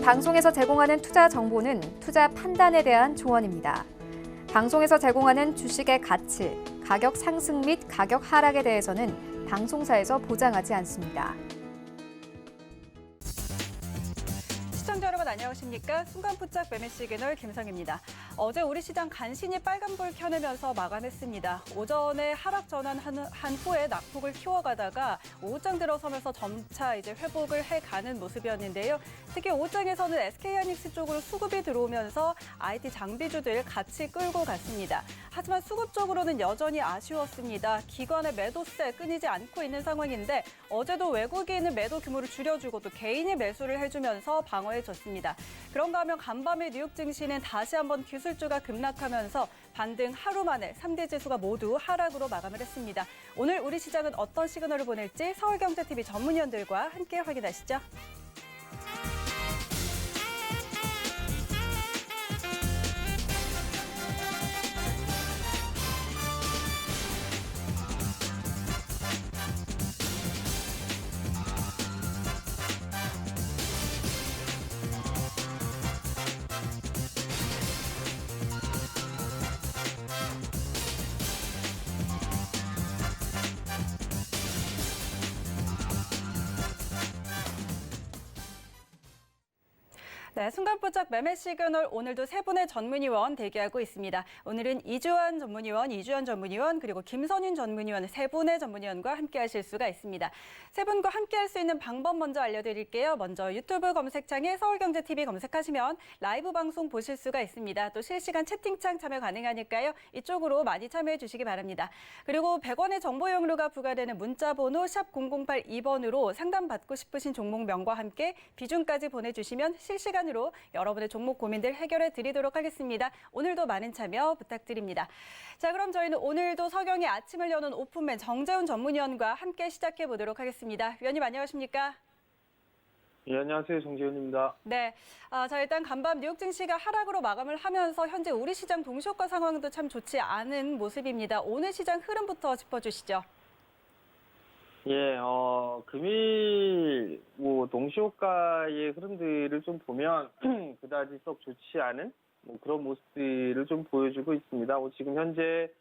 방송에서 제공하는 투자 정보는 투자 판단에 대한 조언입니다. 방송에서 제공하는 주식의 가치, 가격 상승 및 가격 하락에 대해서는 방송사에서 보장하지 않습니다. 시청자 여러분 안녕하십니까? 순간포착 매매 시그널 김성입니다. 어제 우리 시장 간신히 빨간불 켜내면서 마감했습니다. 오전에 하락 전환한 후에 낙폭을 키워가다가 오후장 들어서면서 점차 이제 회복을 해가는 모습이었는데요. 특히 오후장에서는 SK하이닉스 쪽으로 수급이 들어오면서 IT 장비주들 같이 끌고 갔습니다. 하지만 수급 쪽으로는 여전히 아쉬웠습니다. 기관의 매도세 끊이지 않고 있는 상황인데 어제도 외국인은 매도 규모를 줄여주고 또 개인이 매수를 해주면서 방어해줬습니다. 그런가 하면 간밤에 뉴욕 증시는 다시 한번 기술주가 급락하면서 반등 하루 만에 3대 지수가 모두 하락으로 마감을 했습니다. 오늘 우리 시장은 어떤 시그널을 보낼지 서울경제TV 전문위원들과 함께 확인하시죠. 네, 순간포착 매매 시그널 오늘도 세 분의 전문위원 대기하고 있습니다. 오늘은 이주환 전문위원, 그리고 김선윤 전문위원 세 분의 전문위원과 함께 하실 수가 있습니다. 세 분과 함께 할 수 있는 방법 먼저 알려드릴게요. 먼저 유튜브 검색창에 서울경제TV 검색하시면 라이브 방송 보실 수가 있습니다. 또 실시간 채팅창 참여 가능하니까요. 이쪽으로 많이 참여해 주시기 바랍니다. 그리고 100원의 정보 이용료가 부과되는 문자 번호 샵 0082번으로 상담받고 싶으신 종목명과 함께 비중까지 보내주시면 실시간 으로 여러분의 종목 고민들 해결해 드리도록 하겠습니다. 오늘도 많은 참여 부탁드립니다. 자, 그럼 저희는 오늘도 서경의 아침을 여는 오픈맨 정재훈 전문위원과 함께 시작해 보도록 하겠습니다. 위원님 안녕하십니까? 예, 안녕하세요. 정재훈입니다. 네, 자 일단 간밤 뉴욕 증시가 하락으로 마감을 하면서 현재 우리 시장 동시효과 상황도 참 좋지 않은 모습입니다. 오늘 시장 흐름부터 짚어주시죠. 예, 금일 동시효과의 흐름들을 좀 보면 그다지 썩 좋지 않은 그런 모습들을 좀 보여주고 있습니다. 지금 현재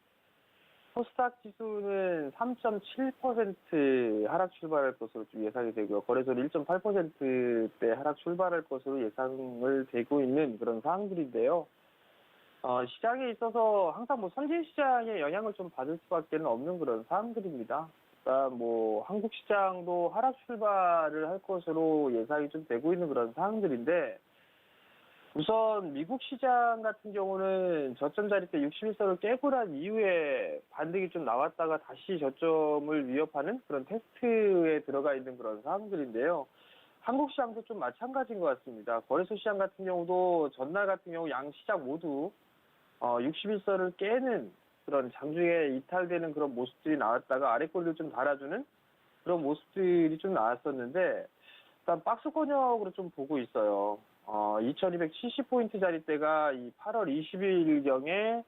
코스닥 지수는 3.7% 하락 출발할 것으로 좀 예상이 되고요. 거래소는 1.8%대 하락 출발할 것으로 예상을 되고 있는 그런 상황들인데요. 시장에 있어서 항상 선진 시장의 영향을 좀 받을 수밖에 없는 그런 상황들입니다. 한국 시장도 하락 출발을 할 것으로 예상이 좀 되고 있는 그런 상황들인데, 우선 미국 시장 같은 경우는 저점 자리대 61선을 깨고 난 이후에 반등이 좀 나왔다가 다시 저점을 위협하는 그런 테스트에 들어가 있는 그런 상황들인데요. 한국 시장도 좀 마찬가지인 것 같습니다. 거래소 시장 같은 경우도 전날 같은 경우 양 시장 모두 61선을 깨는 그런 장중에 이탈되는 그런 모습들이 나왔다가 아래 꼬리를 좀 달아주는 그런 모습들이 좀 나왔었는데, 일단 박스권역으로 좀 보고 있어요. 2270포인트 자리대가 이 8월 20일경에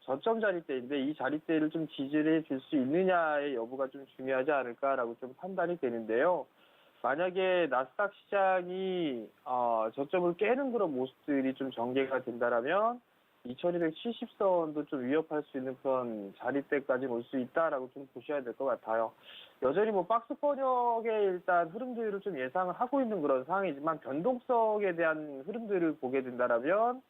저점 자리대인데, 이 자리대를 좀 지지해 줄 수 있느냐의 여부가 좀 중요하지 않을까라고 좀 판단이 되는데요. 만약에 나스닥 시장이 저점을 깨는 그런 모습들이 좀 전개가 된다라면 2270선도 좀 위협할 수 있는 그런 자리대까지 올 수 있다라고 좀 보셔야 될 것 같아요. 여전히 박스권역의 일단 흐름들을 좀 예상을 하고 있는 그런 상황이지만, 변동성에 대한 흐름들을 보게 된다라면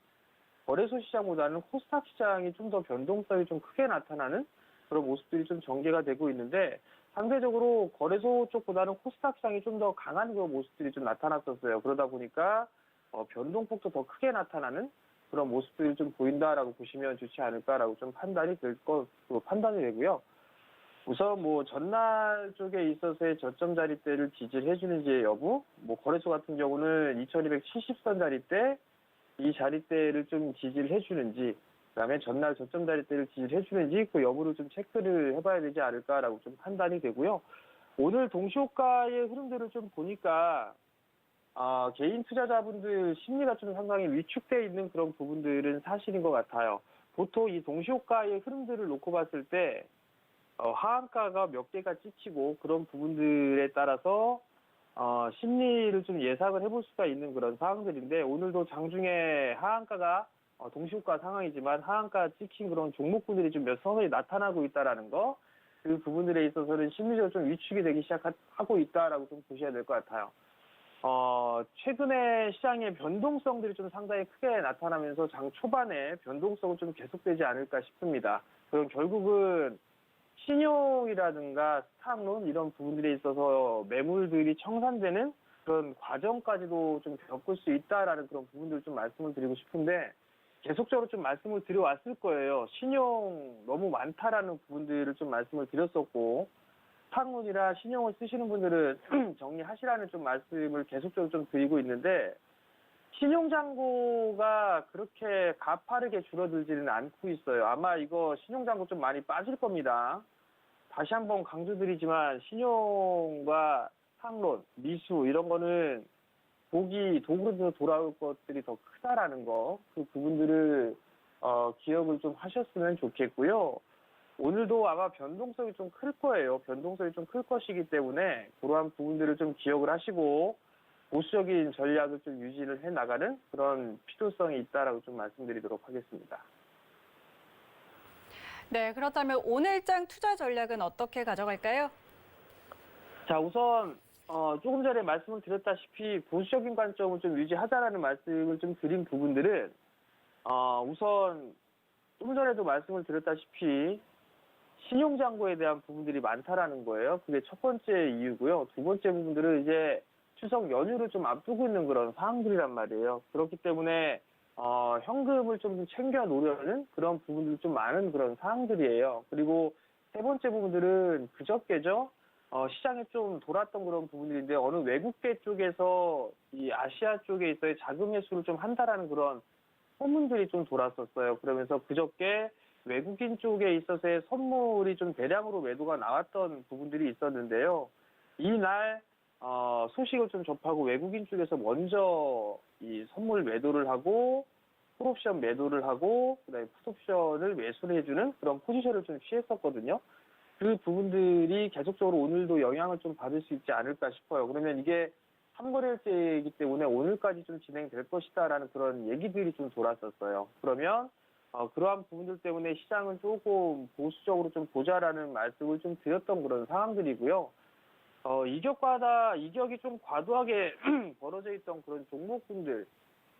거래소 시장보다는 코스닥 시장이 좀 더 변동성이 좀 크게 나타나는 그런 모습들이 좀 전개가 되고 있는데, 상대적으로 거래소 쪽보다는 코스닥 시장이 좀 더 강한 그런 모습들이 좀 나타났었어요. 그러다 보니까 변동폭도 더 크게 나타나는 그런 모습들이 좀 보인다라고 보시면 좋지 않을까라고 좀 판단이 되고요. 우선 전날 쪽에 있어서의 저점 자리대를 지지해 주는지의 여부, 거래소 같은 경우는 2270선 자리대, 이 자리대를 좀 지지를 해 주는지, 그다음에 전날 저점 자리대를 지지를 해 주는지 그 여부를 좀 체크를 해봐야 되지 않을까라고 좀 판단이 되고요. 오늘 동시효과의 흐름들을 좀 보니까 개인 투자자분들 심리가 좀 상당히 위축되어 있는 그런 부분들은 사실인 것 같아요. 보통 이 동시효과의 흐름들을 놓고 봤을 때 하한가가 몇 개가 찍히고 그런 부분들에 따라서 심리를 좀 예상을 해볼 수가 있는 그런 상황들인데 오늘도 장중에 하한가가 동시호가 상황이지만 하한가 찍힌 그런 종목군들이 좀 몇 서서히 나타나고 있다라는 거, 그 부분들에 있어서는 심리적으로 좀 위축이 되기 시작하고 있다라고 좀 보셔야 될 것 같아요. 최근에 시장의 변동성들이 좀 상당히 크게 나타나면서 장 초반에 변동성은 좀 계속되지 않을까 싶습니다. 그럼 결국은 신용이라든가 스탁론 이런 부분들에 있어서 매물들이 청산되는 그런 과정까지도 좀 겪을 수 있다라는 그런 부분들을 좀 말씀을 드리고 싶은데 계속적으로 좀 말씀을 드려왔을 거예요. 신용 너무 많다라는 부분들을 좀 말씀을 드렸었고 스탁론이나 신용을 쓰시는 분들은 정리하시라는 좀 말씀을 계속적으로 좀 드리고 있는데 신용잔고가 그렇게 가파르게 줄어들지는 않고 있어요. 아마 이거 신용잔고 좀 많이 빠질 겁니다. 다시 한번 강조드리지만 신용과 상론, 미수 이런 거는 도구로 돌아올 것들이 더 크다라는 거, 그 부분들을 기억을 좀 하셨으면 좋겠고요. 오늘도 아마 변동성이 좀 클 거예요. 변동성이 좀 클 것이기 때문에 그러한 부분들을 좀 기억을 하시고 보수적인 전략을 좀 유지를 해 나가는 그런 필요성이 있다라고 좀 말씀드리도록 하겠습니다. 네, 그렇다면 오늘장 투자 전략은 어떻게 가져갈까요? 자, 우선 조금 전에 말씀을 드렸다시피 보수적인 관점을 좀 유지하자라는 말씀을 좀 드린 부분들은 우선 조금 전에도 말씀을 드렸다시피 신용잔고에 대한 부분들이 많다라는 거예요. 그게 첫 번째 이유고요. 두 번째 부분들은 이제 추석 연휴를 좀 앞두고 있는 그런 상황들이란 말이에요. 그렇기 때문에 현금을 좀 챙겨 놓으려는 그런 부분들이 좀 많은 그런 상황들이에요. 그리고 세 번째 부분들은 그저께죠. 시장에 좀 돌았던 그런 부분들인데 어느 외국계 쪽에서 이 아시아 쪽에 있어서 자금 매수를 좀 한다라는 그런 소문들이 좀 돌았었어요. 그러면서 그저께 외국인 쪽에 있어서의 선물이 좀 대량으로 매도가 나왔던 부분들이 있었는데요. 이날 소식을 좀 접하고 외국인 쪽에서 먼저 이 선물 매도를 하고 풋옵션 매도를 하고 그다음에 풋옵션을 매수를 해주는 그런 포지션을 좀 취했었거든요. 그 부분들이 계속적으로 오늘도 영향을 좀 받을 수 있지 않을까 싶어요. 그러면 이게 3거래일째이기 때문에 오늘까지 좀 진행될 것이다라는 그런 얘기들이 좀 돌았었어요. 그러면 그러한 부분들 때문에 시장은 조금 보수적으로 좀 보자라는 말씀을 좀 드렸던 그런 상황들이고요. 이격이 좀 과도하게 벌어져 있던 그런 종목군들,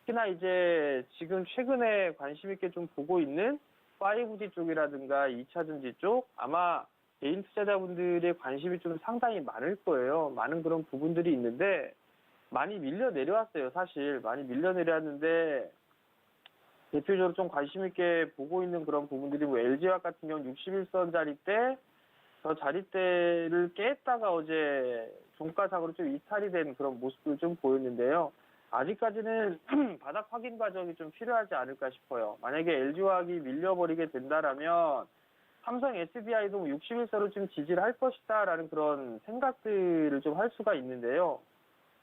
특히나 이제 지금 최근에 관심 있게 좀 보고 있는 5D 쪽이라든가 2차전지 쪽, 아마 개인 투자자분들의 관심이 좀 상당히 많을 거예요. 많은 그런 부분들이 있는데, 많이 밀려 내려왔어요, 사실. 많이 밀려 내려왔는데, 대표적으로 좀 관심 있게 보고 있는 그런 부분들이 뭐 LG화학 같은 경우는 61선 자리대, 저 자리대를 깼다가 어제 종가상으로 좀 이탈이 된 그런 모습을 좀 보였는데요. 아직까지는 바닥 확인 과정이 좀 필요하지 않을까 싶어요. 만약에 LG화학이 밀려버리게 된다라면 삼성 SDI도 61선을 좀 지지를 할 것이다라는 그런 생각들을 좀 할 수가 있는데요.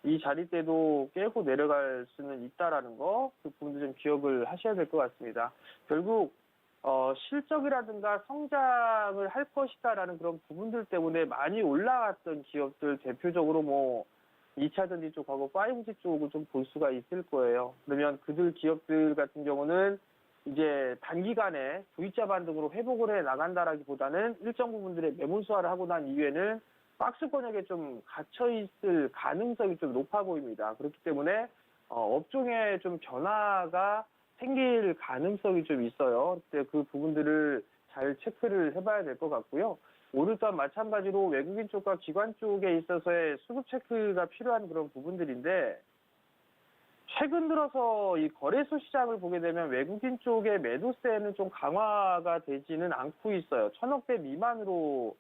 이 자리대도 깨고 내려갈 수는 있다라는 거, 그 부분도 좀 기억을 하셔야 될 것 같습니다. 결국 실적이라든가 성장을 할 것이다라는 그런 부분들 때문에 많이 올라갔던 기업들, 대표적으로 뭐 2차전지 쪽하고 5G 쪽을 좀 볼 수가 있을 거예요. 그러면 그들 기업들 같은 경우는 이제 단기간에 V자 반등으로 회복을 해 나간다라기보다는 일정 부분들의 매물 소화를 하고 난 이후에는 박스권역에 좀 갇혀 있을 가능성이 좀 높아 보입니다. 그렇기 때문에 업종에 좀 변화가 생길 가능성이 좀 있어요. 그때 그 부분들을 잘 체크를 해봐야 될 것 같고요. 오늘 또한 마찬가지로 외국인 쪽과 기관 쪽에 있어서의 수급 체크가 필요한 그런 부분들인데, 최근 들어서 이 거래소 시장을 보게 되면 외국인 쪽의 매도세는 좀 강화가 되지는 않고 있어요. 1,000억대 미만으로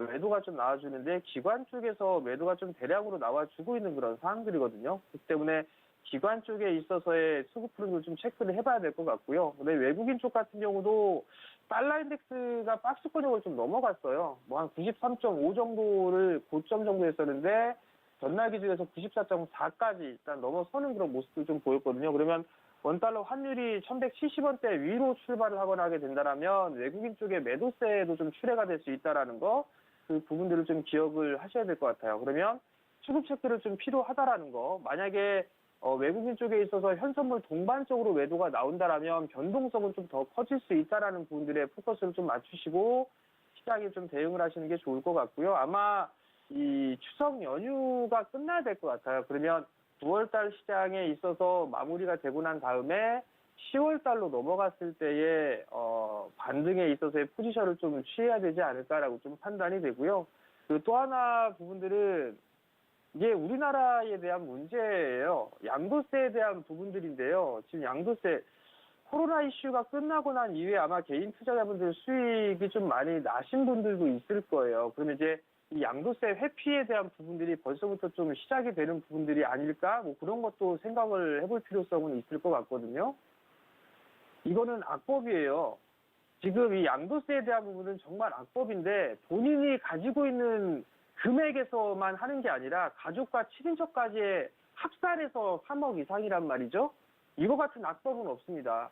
매도가 좀 나와주는데, 기관 쪽에서 매도가 좀 대량으로 나와주고 있는 그런 상황들이거든요. 그렇기 때문에 기관 쪽에 있어서의 수급 흐름을 좀 체크를 해봐야 될 것 같고요. 근데 외국인 쪽 같은 경우도 달러 인덱스가 박스권역을 좀 넘어갔어요. 뭐 한 93.5 정도를 고점 정도 했었는데 전날 기준에서 94.4까지 일단 넘어서는 그런 모습을 좀 보였거든요. 그러면 원달러 환율이 1170원대 위로 출발을 하거나 하게 된다면 외국인 쪽의 매도세도 좀 출회가 될 수 있다라는 거, 그 부분들을 좀 기억을 하셔야 될 것 같아요. 그러면 수급 체크를 좀 필요하다라는 거. 만약에 외국인 쪽에 있어서 현선물 동반적으로 매도가 나온다라면 변동성은 좀 더 커질 수 있다라는 부분들에 포커스를 좀 맞추시고 시장에 좀 대응을 하시는 게 좋을 것 같고요. 아마 이 추석 연휴가 끝나야 될 것 같아요. 그러면 9월달 시장에 있어서 마무리가 되고 난 다음에 10월달로 넘어갔을 때의 반등에 있어서의 포지션을 좀 취해야 되지 않을까라고 좀 판단이 되고요. 그 또 하나 부분들은 이게 우리나라에 대한 문제예요. 양도세에 대한 부분들인데요. 지금 양도세 코로나 이슈가 끝나고 난 이후에 아마 개인 투자자분들 수익이 좀 많이 나신 분들도 있을 거예요. 그러면 이제 이 양도세 회피에 대한 부분들이 벌써부터 좀 시작이 되는 부분들이 아닐까? 뭐 그런 것도 생각을 해볼 필요성은 있을 것 같거든요. 이거는 악법이에요. 지금 이 양도세에 대한 부분은 정말 악법인데 본인이 가지고 있는 금액에서만 하는 게 아니라 가족과 친인척까지의 합산해서 3억 이상이란 말이죠. 이거 같은 악법은 없습니다.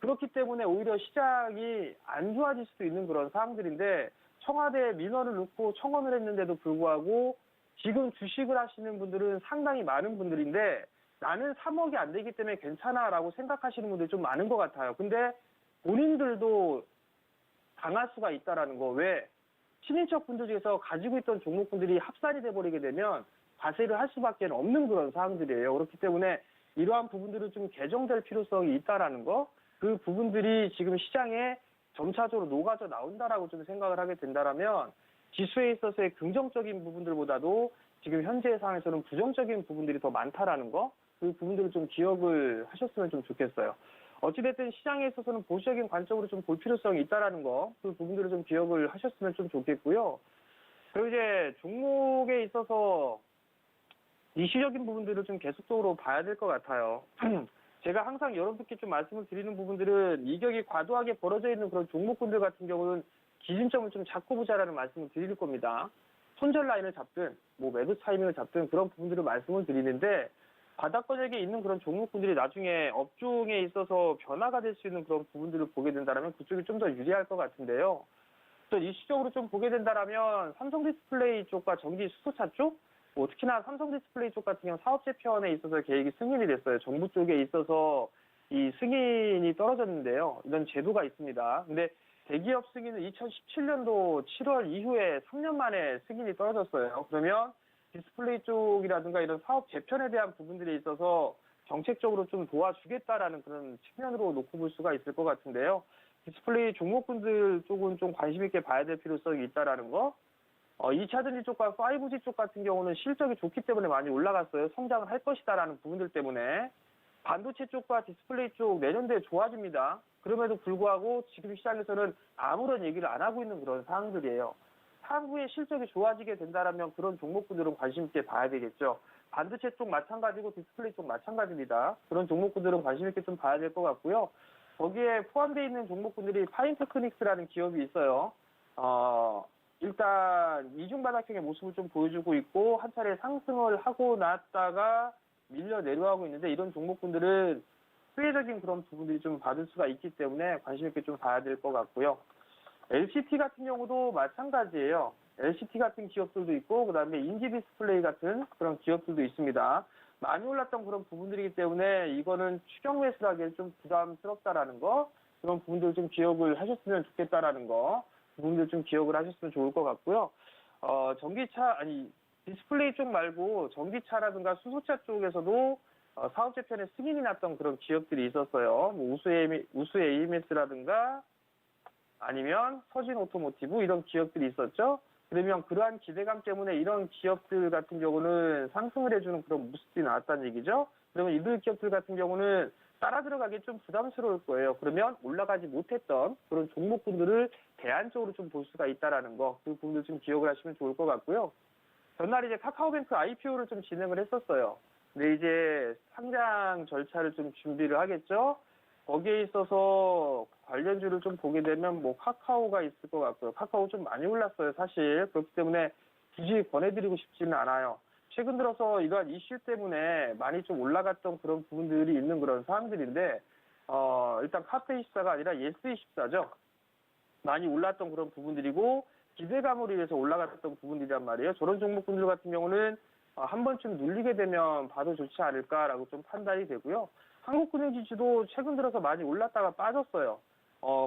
그렇기 때문에 오히려 시장이 안 좋아질 수도 있는 그런 상황들인데 청와대에 민원을 넣고 청원을 했는데도 불구하고 지금 주식을 하시는 분들은 상당히 많은 분들인데 나는 3억이 안 되기 때문에 괜찮아라고 생각하시는 분들이 좀 많은 것 같아요. 근데 본인들도 당할 수가 있다라는 거. 왜? 친인척 분들 중에서 가지고 있던 종목분들이 합산이 돼버리게 되면 과세를 할 수밖에 없는 그런 사항들이에요. 그렇기 때문에 이러한 부분들은 좀 개정될 필요성이 있다라는 거. 그 부분들이 지금 시장에 점차적으로 녹아져 나온다라고 좀 생각을 하게 된다라면 지수에 있어서의 긍정적인 부분들보다도 지금 현재 상황에서는 부정적인 부분들이 더 많다라는 거. 그 부분들을 좀 기억을 하셨으면 좀 좋겠어요. 어찌됐든 시장에 있어서는 보수적인 관점으로 좀 볼 필요성이 있다라는 거, 그 부분들을 좀 기억을 하셨으면 좀 좋겠고요. 그리고 이제 종목에 있어서 이슈적인 부분들을 좀 계속적으로 봐야 될 것 같아요. 제가 항상 여러분들께 좀 말씀을 드리는 부분들은 이격이 과도하게 벌어져 있는 그런 종목군들 같은 경우는 기준점을 좀 잡고 보자라는 말씀을 드릴 겁니다. 손절 라인을 잡든, 뭐 매도 타이밍을 잡든 그런 부분들을 말씀을 드리는데 바닥권역에 있는 그런 종목군들이 나중에 업종에 있어서 변화가 될 수 있는 그런 부분들을 보게 된다면 그쪽이 좀 더 유리할 것 같은데요. 또 이슈적으로 좀 보게 된다면 삼성 디스플레이 쪽과 전기 수소차 쪽, 뭐 특히나 삼성 디스플레이 쪽 같은 경우 사업 재편에 있어서 계획이 승인이 됐어요. 정부 쪽에 있어서 이 승인이 떨어졌는데요. 이런 제도가 있습니다. 근데 대기업 승인은 2017년도 7월 이후에 3년 만에 승인이 떨어졌어요. 그러면 디스플레이 쪽이라든가 이런 사업 재편에 대한 부분들이 있어서 정책적으로 좀 도와주겠다라는 그런 측면으로 놓고 볼 수가 있을 것 같은데요. 디스플레이 종목군들 쪽은 좀 관심 있게 봐야 될 필요성이 있다라는 거. 2차전지 쪽과 5G 쪽 같은 경우는 실적이 좋기 때문에 많이 올라갔어요. 성장을 할 것이다라는 부분들 때문에. 반도체 쪽과 디스플레이 쪽 내년도에 좋아집니다. 그럼에도 불구하고 지금 시장에서는 아무런 얘기를 안 하고 있는 그런 상황들이에요. 향후에 실적이 좋아지게 된다면 그런 종목군들은 관심 있게 봐야 되겠죠. 반도체 쪽 마찬가지고 디스플레이 쪽 마찬가지입니다. 그런 종목군들은 관심 있게 좀 봐야 될 것 같고요. 거기에 포함되어 있는 종목군들이 파인테크닉스라는 기업이 있어요. 일단 이중 바닥형의 모습을 좀 보여주고 있고 한 차례 상승을 하고 났다가 밀려 내려가고 있는데 이런 종목군들은 수혜적인 그런 부분들이 좀 받을 수가 있기 때문에 관심 있게 좀 봐야 될 것 같고요. LCT 같은 경우도 마찬가지예요. LCT 같은 기업들도 있고 그다음에 인지 디스플레이 같은 그런 기업들도 있습니다. 많이 올랐던 그런 부분들이기 때문에 이거는 추경 매수하기엔 좀 부담스럽다라는 거, 그런 부분들 좀 기억을 하셨으면 좋겠다라는 거, 부분들 좀 기억을 하셨으면 좋을 것 같고요. 전기차 디스플레이 쪽 말고 전기차라든가 수소차 쪽에서도 사업 재편에 승인이 났던 그런 기업들이 있었어요. 뭐 우수 AMS라든가 아니면 서진 오토모티브 이런 기업들이 있었죠. 그러면 그러한 기대감 때문에 이런 기업들 같은 경우는 상승을 해주는 그런 모습들이 나왔다는 얘기죠. 그러면 이들 기업들 같은 경우는 따라 들어가기 좀 부담스러울 거예요. 그러면 올라가지 못했던 그런 종목군들을 대안적으로 좀 볼 수가 있다라는 거, 그 부분들 좀 기억을 하시면 좋을 것 같고요. 전날 이제 카카오뱅크 IPO를 좀 진행을 했었어요. 근데 이제 상장 절차를 좀 준비를 하겠죠. 거기에 있어서 관련주를 좀 보게 되면 뭐 카카오가 있을 것 같고요. 카카오 좀 많이 올랐어요, 사실. 그렇기 때문에 굳이 권해드리고 싶지는 않아요. 최근 들어서 이러한 이슈 때문에 많이 좀 올라갔던 그런 부분들이 있는 그런 사항들인데, 일단 카페24가 아니라 예스24죠. 많이 올랐던 그런 부분들이고, 기대감으로 인해서 올라갔던 부분들이란 말이에요. 저런 종목군들 같은 경우는 한 번쯤 눌리게 되면 봐도 좋지 않을까라고 좀 판단이 되고요. 한국금융지수도 최근 들어서 많이 올랐다가 빠졌어요.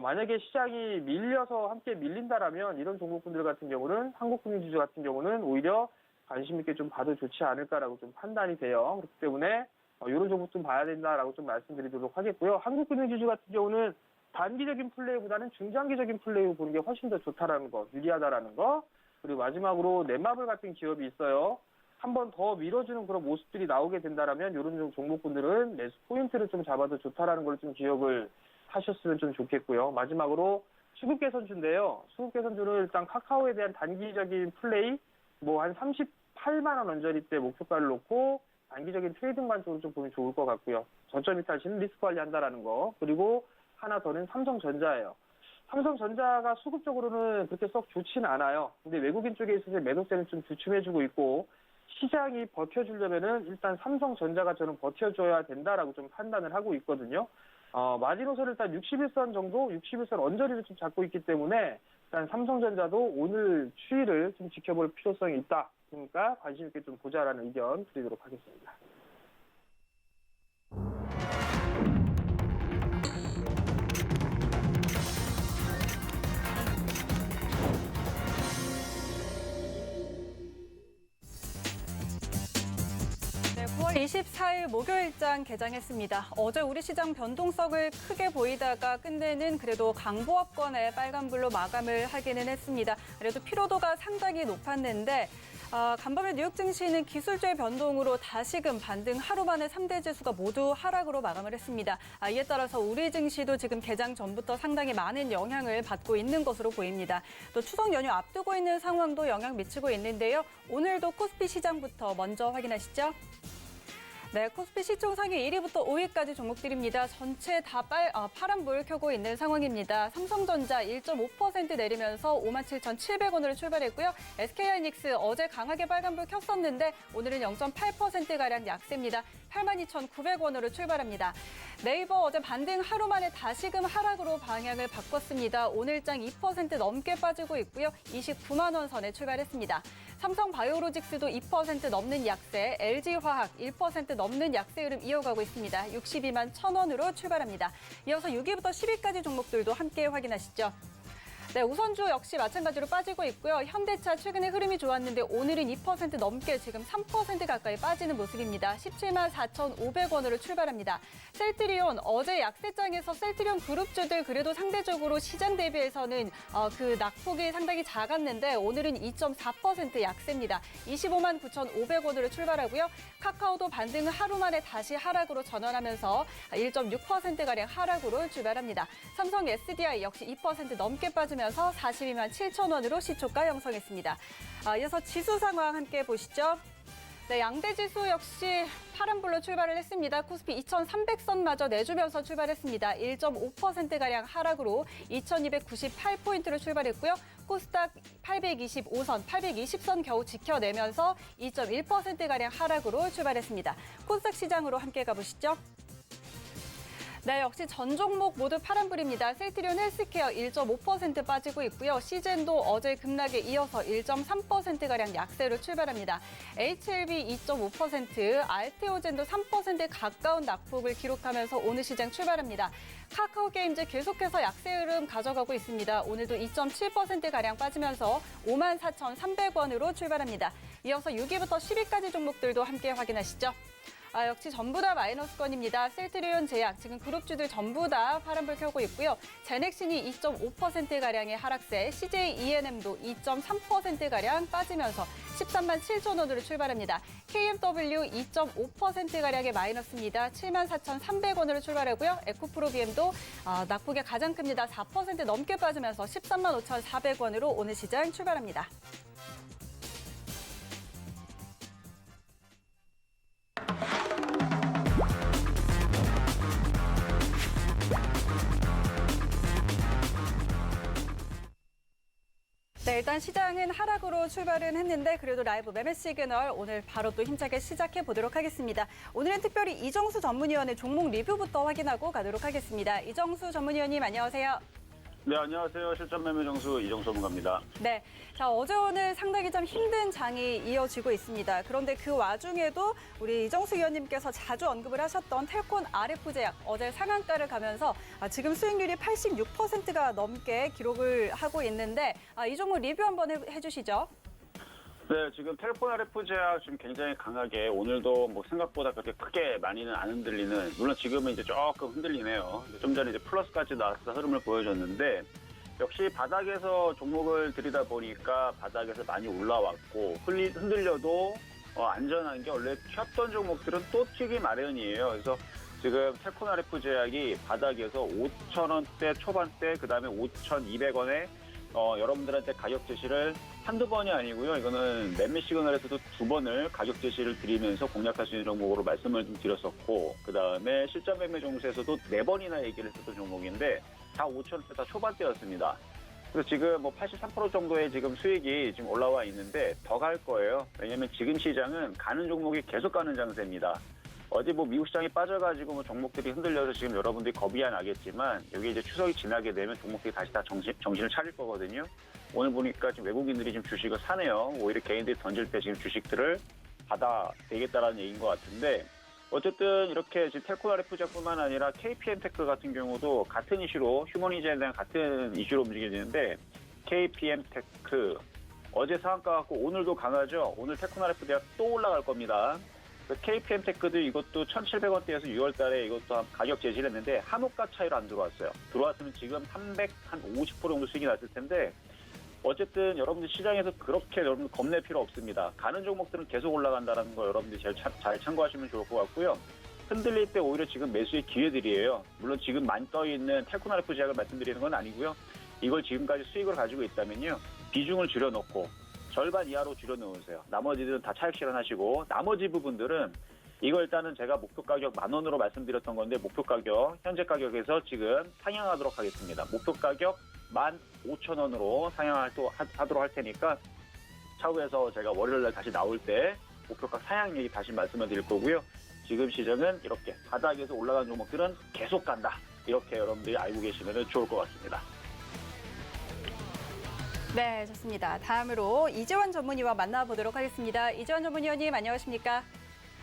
만약에 시장이 밀려서 함께 밀린다라면 이런 종목군들 같은 경우는 한국금융지수 같은 경우는 오히려 관심 있게 좀 봐도 좋지 않을까라고 좀 판단이 돼요. 그렇기 때문에 이런 종목 좀 봐야 된다라고 좀 말씀드리도록 하겠고요. 한국금융지수 같은 경우는 단기적인 플레이보다는 중장기적인 플레이로 보는 게 훨씬 더 좋다라는 거, 유리하다라는 거. 그리고 마지막으로 넷마블 같은 기업이 있어요. 한 번 더 밀어주는 그런 모습들이 나오게 된다라면 이런 종목군들은 매수 포인트를 좀 잡아도 좋다라는 걸 좀 기억을 하셨으면 좀 좋겠고요. 마지막으로 수급 개선주인데요. 수급 개선주는 일단 카카오에 대한 단기적인 플레이, 뭐 한 38만 원 언저리 때 목표가를 놓고 단기적인 트레이딩 관점으로 좀 보면 좋을 것 같고요. 저점 이탈시는 리스크 관리한다라는 거. 그리고 하나 더는 삼성전자예요. 삼성전자가 수급적으로는 그렇게 썩 좋지는 않아요. 근데 외국인 쪽에 있어서 매도세는 좀 주춤해주고 있고 시장이 버텨주려면은 일단 삼성전자가 저는 버텨줘야 된다라고 좀 판단을 하고 있거든요. 마지노선을 일단 61선 정도, 61선 언저리를 좀 잡고 있기 때문에 일단 삼성전자도 오늘 추이를 좀 지켜볼 필요성이 있다. 그러니까 관심 있게 좀 보자라는 의견 드리도록 하겠습니다. 네, 9월 24일 목요일장 개장했습니다. 어제 우리 시장 변동성을 크게 보이다가 끝내는 그래도 강보합권의 빨간불로 마감을 하기는 했습니다. 그래도 피로도가 상당히 높았는데 간밤에 뉴욕 증시는 기술주의 변동으로 다시금 반등 하루 만에 3대 지수가 모두 하락으로 마감을 했습니다. 이에 따라서 우리 증시도 지금 개장 전부터 상당히 많은 영향을 받고 있는 것으로 보입니다. 또 추석 연휴 앞두고 있는 상황도 영향 미치고 있는데요. 오늘도 코스피 시장부터 먼저 확인하시죠. 네, 코스피 시총 상위 1위부터 5위까지 종목들입니다. 전체 다 파란불 켜고 있는 상황입니다. 삼성전자 1.5% 내리면서 57,700원으로 출발했고요. SK하이닉스 어제 강하게 빨간불 켰었는데 오늘은 0.8%가량 약세입니다. 82,900원으로 출발합니다. 네이버 어제 반등 하루 만에 다시금 하락으로 방향을 바꿨습니다. 오늘장 2% 넘게 빠지고 있고요. 29만 원 선에 출발했습니다. 삼성바이오로직스도 2% 넘는 약세, LG화학 1% 넘는 약세 흐름 이어가고 있습니다. 62만 1,000원으로 출발합니다. 이어서 6위부터 10위까지 종목들도 함께 확인하시죠. 네, 우선주 역시 마찬가지로 빠지고 있고요. 현대차 최근에 흐름이 좋았는데 오늘은 2% 넘게 지금 3% 가까이 빠지는 모습입니다. 17만 4,500원으로 출발합니다. 셀트리온 어제 약세장에서 셀트리온 그룹주들 그래도 상대적으로 시장 대비해서는 그 낙폭이 상당히 작았는데 오늘은 2.4% 약세입니다. 25만 9,500원으로 출발하고요. 카카오도 반등 하루 만에 다시 하락으로 전환하면서 1.6%가량 하락으로 출발합니다. 삼성 SDI 역시 2% 넘게 빠지면서 42만 7,000원으로 시초가 형성했습니다. 이어서 지수 상황 함께 보시죠. 네, 양대 지수 역시 파란불로 출발을 했습니다. 코스피 2,300선마저 내주면서 출발했습니다. 1.5%가량 하락으로 2,298포인트로 출발했고요. 코스닥 825선, 820선 겨우 지켜내면서 2.1%가량 하락으로 출발했습니다. 코스닥 시장으로 함께 가보시죠. 네, 역시 전 종목 모두 파란불입니다. 셀트리온 헬스케어 1.5% 빠지고 있고요. 시젠도 어제 급락에 이어서 1.3%가량 약세로 출발합니다. HLB 2.5%, 알테오젠도 3% 가까운 낙폭을 기록하면서 오늘 시장 출발합니다. 카카오게임즈 계속해서 약세 흐름 가져가고 있습니다. 오늘도 2.7%가량 빠지면서 54,300원으로 출발합니다. 이어서 6위부터 10위까지 종목들도 함께 확인하시죠. 역시 전부 다 마이너스권입니다. 셀트리온 제약, 지금 그룹주들 전부 다 파란불 켜고 있고요. 제넥신이 2.5%가량의 하락세, CJ ENM도 2.3%가량 빠지면서 13만 7,000원으로 출발합니다. KMW 2.5%가량의 마이너스입니다. 74,300원으로 출발하고요. 에코프로비엠도 낙폭이 가장 큽니다. 4% 넘게 빠지면서 13만 5,400원으로 오늘 시장 출발합니다. 네, 일단 시장은 하락으로 출발은 했는데 그래도 라이브 매매 시그널 오늘 바로 또 힘차게 시작해 보도록 하겠습니다. 오늘은 특별히 이정수 전문위원의 종목 리뷰부터 확인하고 가도록 하겠습니다. 이정수 전문위원님 안녕하세요. 네, 안녕하세요. 실전 매매 정수 이정수 전문가입니다. 네, 자 어제 오늘 상당히 좀 힘든 장이 이어지고 있습니다. 그런데 그 와중에도 우리 이정수 위원님께서 자주 언급을 하셨던 텔콘 RF 제약 어제 상한가를 가면서 지금 수익률이 86%가 넘게 기록을 하고 있는데 이 종목 리뷰 한번 해주시죠. 네, 지금 텔콘 RF 제약 지금 굉장히 강하게 오늘도 뭐 생각보다 그렇게 크게 많이는 안 흔들리는, 물론 지금은 이제 조금 흔들리네요. 좀 전에 이제 플러스까지 나와서 흐름을 보여줬는데 역시 바닥에서 종목을 들이다 보니까 바닥에서 많이 올라왔고 흔들려도 안전한 게 원래 튀었던 종목들은 또 튀기 마련이에요. 그래서 지금 텔콘 RF 제약이 바닥에서 5,000원대 초반대, 그 다음에 5,200원에 여러분들한테 가격 제시를 한두 번이 아니고요. 이거는 매매 시그널에서도 2번을 가격 제시를 드리면서 공략할 수 있는 종목으로 말씀을 좀 드렸었고, 그 다음에 실전 매매 종수에서도 4번이나 얘기를 했었던 종목인데 다 5,000원대 다 초반대였습니다. 그래서 지금 뭐 83% 정도의 지금 수익이 지금 올라와 있는데 더 갈 거예요. 왜냐면 지금 시장은 가는 종목이 계속 가는 장세입니다. 어제 뭐 미국 시장이 빠져가지고 뭐 종목들이 흔들려서 지금 여러분들이 겁이 나겠지만 여기 이제 추석이 지나게 되면 종목들이 다시 다 정신을 차릴 거거든요. 오늘 보니까 지금 외국인들이 지금 주식을 사네요. 오히려 개인들이 던질 때 지금 주식들을 받아 되겠다라는 얘기인 것 같은데, 어쨌든 이렇게 지금 텔콘 RF제뿐만 아니라 KPM테크 같은 경우도 같은 이슈로 휴머니즘에 대한 같은 이슈로 움직여지는데, KPM테크 어제 상한가 갖고 오늘도 강하죠. 오늘 텔콘 RF제가 또 올라갈 겁니다. KPM테크도 이것도 1,700원대에서 6월 달에 이것도 가격 제시를 했는데 한호가 차이로 안 들어왔어요. 들어왔으면 지금 50% 정도 수익이 났을 텐데, 어쨌든 여러분들 시장에서 그렇게 여러분들 겁낼 필요 없습니다. 가는 종목들은 계속 올라간다는 거 여러분들이 잘 참고하시면 좋을 것 같고요. 흔들릴 때 오히려 지금 매수의 기회들이에요. 물론 지금 많이 떠있는 텔콘 RF 제약을 말씀드리는 건 아니고요. 이걸 지금까지 수익을 가지고 있다면요, 비중을 줄여놓고 절반 이하로 줄여놓으세요. 나머지들은 다 차익 실현하시고, 나머지 부분들은 이거 일단은 제가 목표 가격 10,000원으로 말씀드렸던 건데, 목표 가격 현재 가격에서 지금 상향하도록 하겠습니다. 목표 가격 15,000원으로 상향하도록 할 테니까 차후에서 제가 월요일날 다시 나올 때 목표가 상향 얘기 다시 말씀을 드릴 거고요. 지금 시장은 이렇게 바닥에서 올라간 종목들은 계속 간다, 이렇게 여러분들이 알고 계시면 좋을 것 같습니다. 네, 좋습니다. 다음으로 이재원 전문위와 만나보도록 하겠습니다. 이재원 전문위원님 안녕하십니까?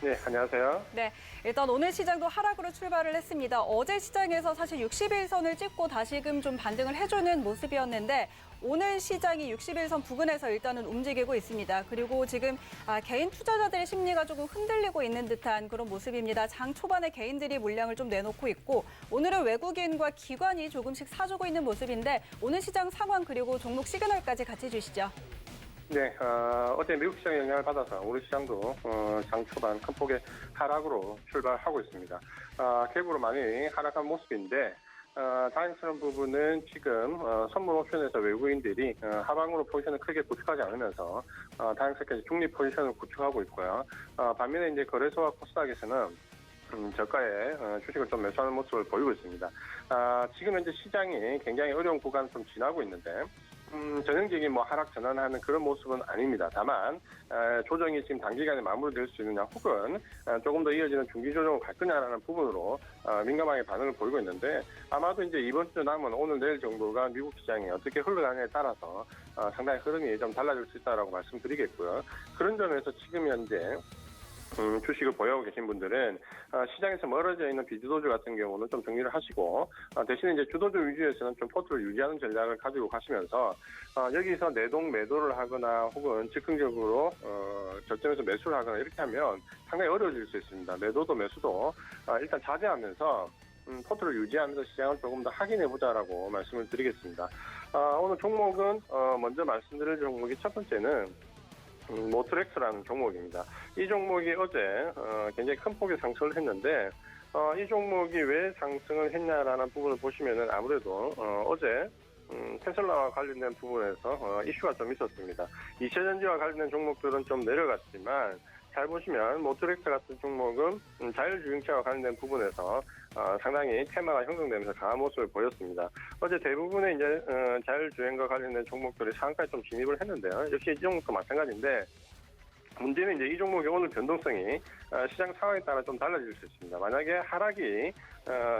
네, 안녕하세요. 네, 일단 오늘 시장도 하락으로 출발을 했습니다. 어제 시장에서 사실 60일선을 찍고 다시금 좀 반등을 해주는 모습이었는데, 오늘 시장이 60일선 부근에서 일단은 움직이고 있습니다. 그리고 지금 개인 투자자들의 심리가 조금 흔들리고 있는 듯한 그런 모습입니다. 장 초반에 개인들이 물량을 좀 내놓고 있고, 오늘은 외국인과 기관이 조금씩 사주고 있는 모습인데, 오늘 시장 상황 그리고 종목 시그널까지 같이 주시죠. 네, 어제 미국 시장 영향을 받아서 우리 시장도 장 초반 큰 폭의 하락으로 출발하고 있습니다. 갭으로 많이 하락한 모습인데, 다행스러운 부분은 지금 선물 옵션에서 외국인들이 하방으로 포지션을 크게 구축하지 않으면서 다행스럽게 중립 포지션을 구축하고 있고요. 반면에 이제 거래소와 코스닥에서는 저가에 주식을 좀 매수하는 모습을 보이고 있습니다. 지금 현재 시장이 굉장히 어려운 구간을 좀 지나고 있는데, 전형적인 하락 전환하는 그런 모습은 아닙니다. 다만 조정이 지금 단기간에 마무리될 수 있느냐, 혹은 조금 더 이어지는 중기 조정을 갈 거냐라는 부분으로 민감하게 반응을 보이고 있는데, 아마도 이제 이번 주 남은 오늘 내일 정도가 미국 시장이 어떻게 흘러가냐에 따라서 상당히 흐름이 좀 달라질 수 있다라고 말씀드리겠고요. 그런 점에서 지금 현재 주식을 보유하고 계신 분들은 시장에서 멀어져 있는 비주도주 같은 경우는 좀 정리를 하시고, 대신에 이제 주도주 위주에서는 좀 포트를 유지하는 전략을 가지고 가시면서 여기서 내동 매도를 하거나 혹은 즉흥적으로 저점에서 매수를 하거나 이렇게 하면 상당히 어려워질 수 있습니다. 매도도 매수도 일단 자제하면서 포트를 유지하면서 시장을 조금 더 확인해보자라고 말씀을 드리겠습니다. 오늘 종목은 먼저 말씀드릴 종목이 첫 번째는 모트렉스라는 종목입니다. 이 종목이 어제 굉장히 큰 폭의 상승을 했는데, 이 종목이 왜 상승을 했냐라는 부분을 보시면은 아무래도 어제 테슬라와 관련된 부분에서 이슈가 좀 있었습니다. 이체전지와 관련된 종목들은 좀 내려갔지만, 잘 보시면 모트렉스 같은 종목은 자율주행차와 관련된 부분에서 상당히 테마가 형성되면서 강한 모습을 보였습니다. 어제 대부분의 이제 자율주행과 관련된 종목들이 상한가에 좀 진입을 했는데요. 역시 이 종목도 마찬가지인데, 문제는 이제 이 종목의 오늘 변동성이 시장 상황에 따라 좀 달라질 수 있습니다. 만약에 하락이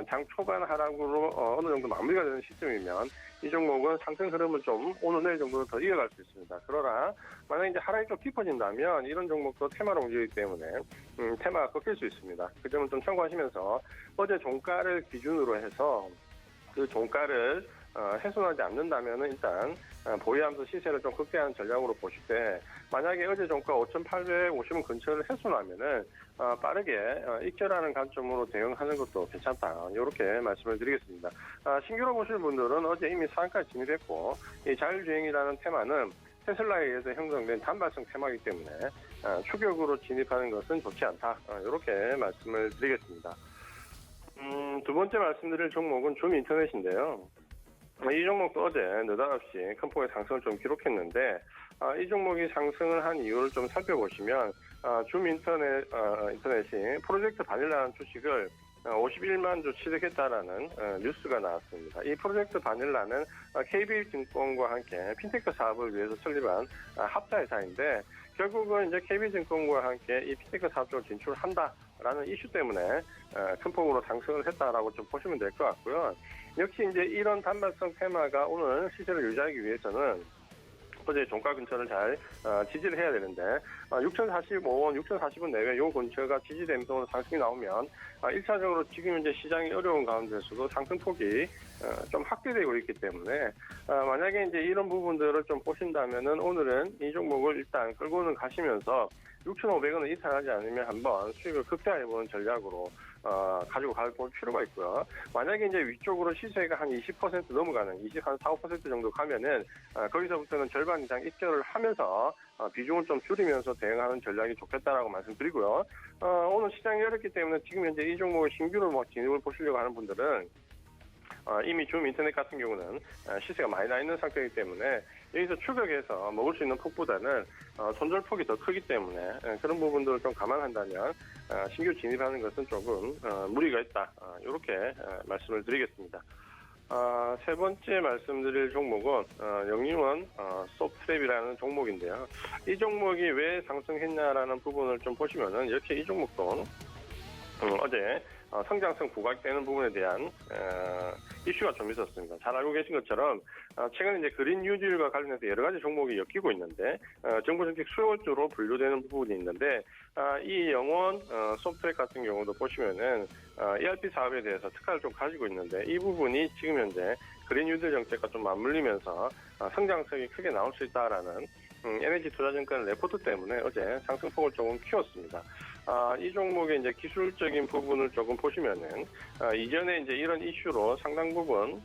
장 초반 하락으로 어느 정도 마무리가 되는 시점이면 이 종목은 상승 흐름을 좀 오늘 내일 정도로 더 이어갈 수 있습니다. 그러나 만약에 이제 하락이 좀 깊어진다면 이런 종목도 테마로 움직이기 때문에 테마가 꺾일 수 있습니다. 그 점을 좀 참고하시면서 어제 종가를 기준으로 해서 그 종가를 훼손하지 않는다면 일단 보유하면서 시세를 좀 극대화하는 전략으로 보실 때 만약에 어제 종가 5,850원 근처를 훼손하면은 빠르게 익절하는 관점으로 대응하는 것도 괜찮다. 이렇게 말씀을 드리겠습니다. 신규로 보실 분들은 어제 이미 상한가에 진입했고 이 자율주행이라는 테마는 테슬라에 의해서 형성된 단발성 테마이기 때문에 추격으로 진입하는 것은 좋지 않다. 이렇게 말씀을 드리겠습니다. 두 번째 말씀드릴 종목은 줌인터넷인데요. 이 종목도 어제 느닷없이 큰 폭의 상승을 좀 기록했는데 이 종목이 상승을 한 이유를 좀 살펴보시면 줌인터넷이 프로젝트 바닐라라는 주식을 51만 주 취득했다라는 뉴스가 나왔습니다. 이 프로젝트 바닐라는 KB증권과 함께 핀테크 사업을 위해서 설립한 합자회사인데 결국은 이제 KB증권과 함께 이 핀테크 사업 쪽으로 진출한다라는 이슈 때문에 큰 폭으로 상승을 했다라고 좀 보시면 될 것 같고요. 역시 이제 이런 단발성 테마가 오늘 시세를 유지하기 위해서는 어제 종가 근처를 잘 지지를 해야 되는데 6,045원, 6,040원 내외 요 근처가 지지되면서 오늘 상승이 나오면 1차적으로 지금 이제 시장이 어려운 가운데서도 상승폭이 좀 확대되고 있기 때문에 만약에 이제 이런 부분들을 좀 보신다면은 오늘은 이 종목을 일단 끌고는 가시면서 6,500원을 이탈하지 않으면 한번 수익을 극대화해보는 전략으로 가지고 갈 필요가 있고요. 만약에 이제 위쪽으로 시세가 한 20% 넘어가는 24, 5% 정도 가면은 거기서부터는 절반 이상 입절을 하면서 비중을 좀 줄이면서 대응하는 전략이 좋겠다라고 말씀드리고요. 오늘 시장이 어렵기 때문에 지금 현재 이 종목을 신규로 진입을 보시려고 하는 분들은 이미 줌 인터넷 같은 경우는 시세가 많이 나 있는 상태이기 때문에 여기서 추격해서 먹을 수 있는 폭보다는 손절폭이 더 크기 때문에 그런 부분들을 좀 감안한다면 신규 진입하는 것은 조금 무리가 있다. 이렇게 말씀을 드리겠습니다. 세 번째 말씀드릴 종목은 영림원 소프트랩이라는 종목인데요. 이 종목이 왜 상승했냐라는 부분을 좀 보시면은 이렇게 이 종목도 어제 성장성 부각되는 부분에 대한 이슈가 좀 있었습니다. 잘 알고 계신 것처럼 최근 이제 그린 뉴딜과 관련해서 여러 가지 종목이 엮이고 있는데 정부 정책 수요주로 분류되는 부분이 있는데 이 영원 소프트웨어 같은 경우도 보시면은 ERP 사업에 대해서 특화를 좀 가지고 있는데 이 부분이 지금 현재 그린 뉴딜 정책과 좀 맞물리면서 성장성이 크게 나올 수 있다라는 에너지 투자증권 레포트 때문에 어제 상승폭을 조금 키웠습니다. 이 종목의 이제 기술적인 부분을 조금 보시면은 이전에 이제 이런 이슈로 상당 부분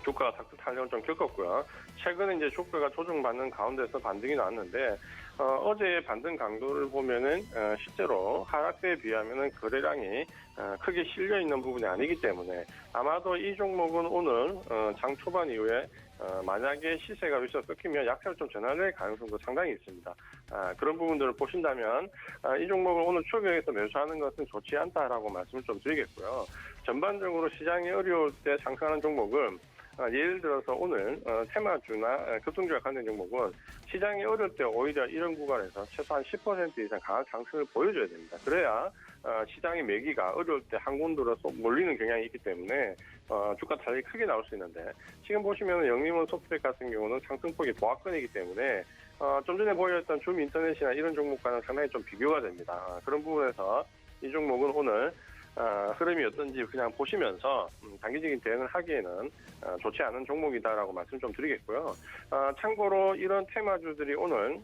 주가가 닥터 탄력을 좀 겪었고요. 최근에 이제 주가가 조정받는 가운데서 반등이 나왔는데 어제의 반등 강도를 보면은 실제로 하락세에 비하면은 거래량이 크게 실려 있는 부분이 아니기 때문에 아마도 이 종목은 오늘 장 초반 이후에 만약에 시세가 위에서 꺾이면 약세로 좀 전환될 가능성도 상당히 있습니다. 그런 부분들을 보신다면 이 종목을 오늘 추격해서 매수하는 것은 좋지 않다라고 말씀을 좀 드리겠고요. 전반적으로 시장이 어려울 때 상승하는 종목은 예를 들어서 오늘 테마주나 급등주가 관련 종목은 시장이 어려울 때 오히려 이런 구간에서 최소한 10% 이상 강한 상승을 보여줘야 됩니다. 그래야 시장의 매기가 어려울 때 한 군데로 쏙 몰리는 경향이 있기 때문에 주가 탄력이 크게 나올 수 있는데 지금 보시면 영림원 소프트웨어 같은 경우는 상승폭이 보합권이기 때문에 좀 전에 보였던 줌 인터넷이나 이런 종목과는 상당히 좀 비교가 됩니다. 그런 부분에서 이 종목은 오늘 흐름이 어떤지 그냥 보시면서 단기적인 대응을 하기에는 좋지 않은 종목이다라고 말씀 좀 드리겠고요. 참고로 이런 테마주들이 오늘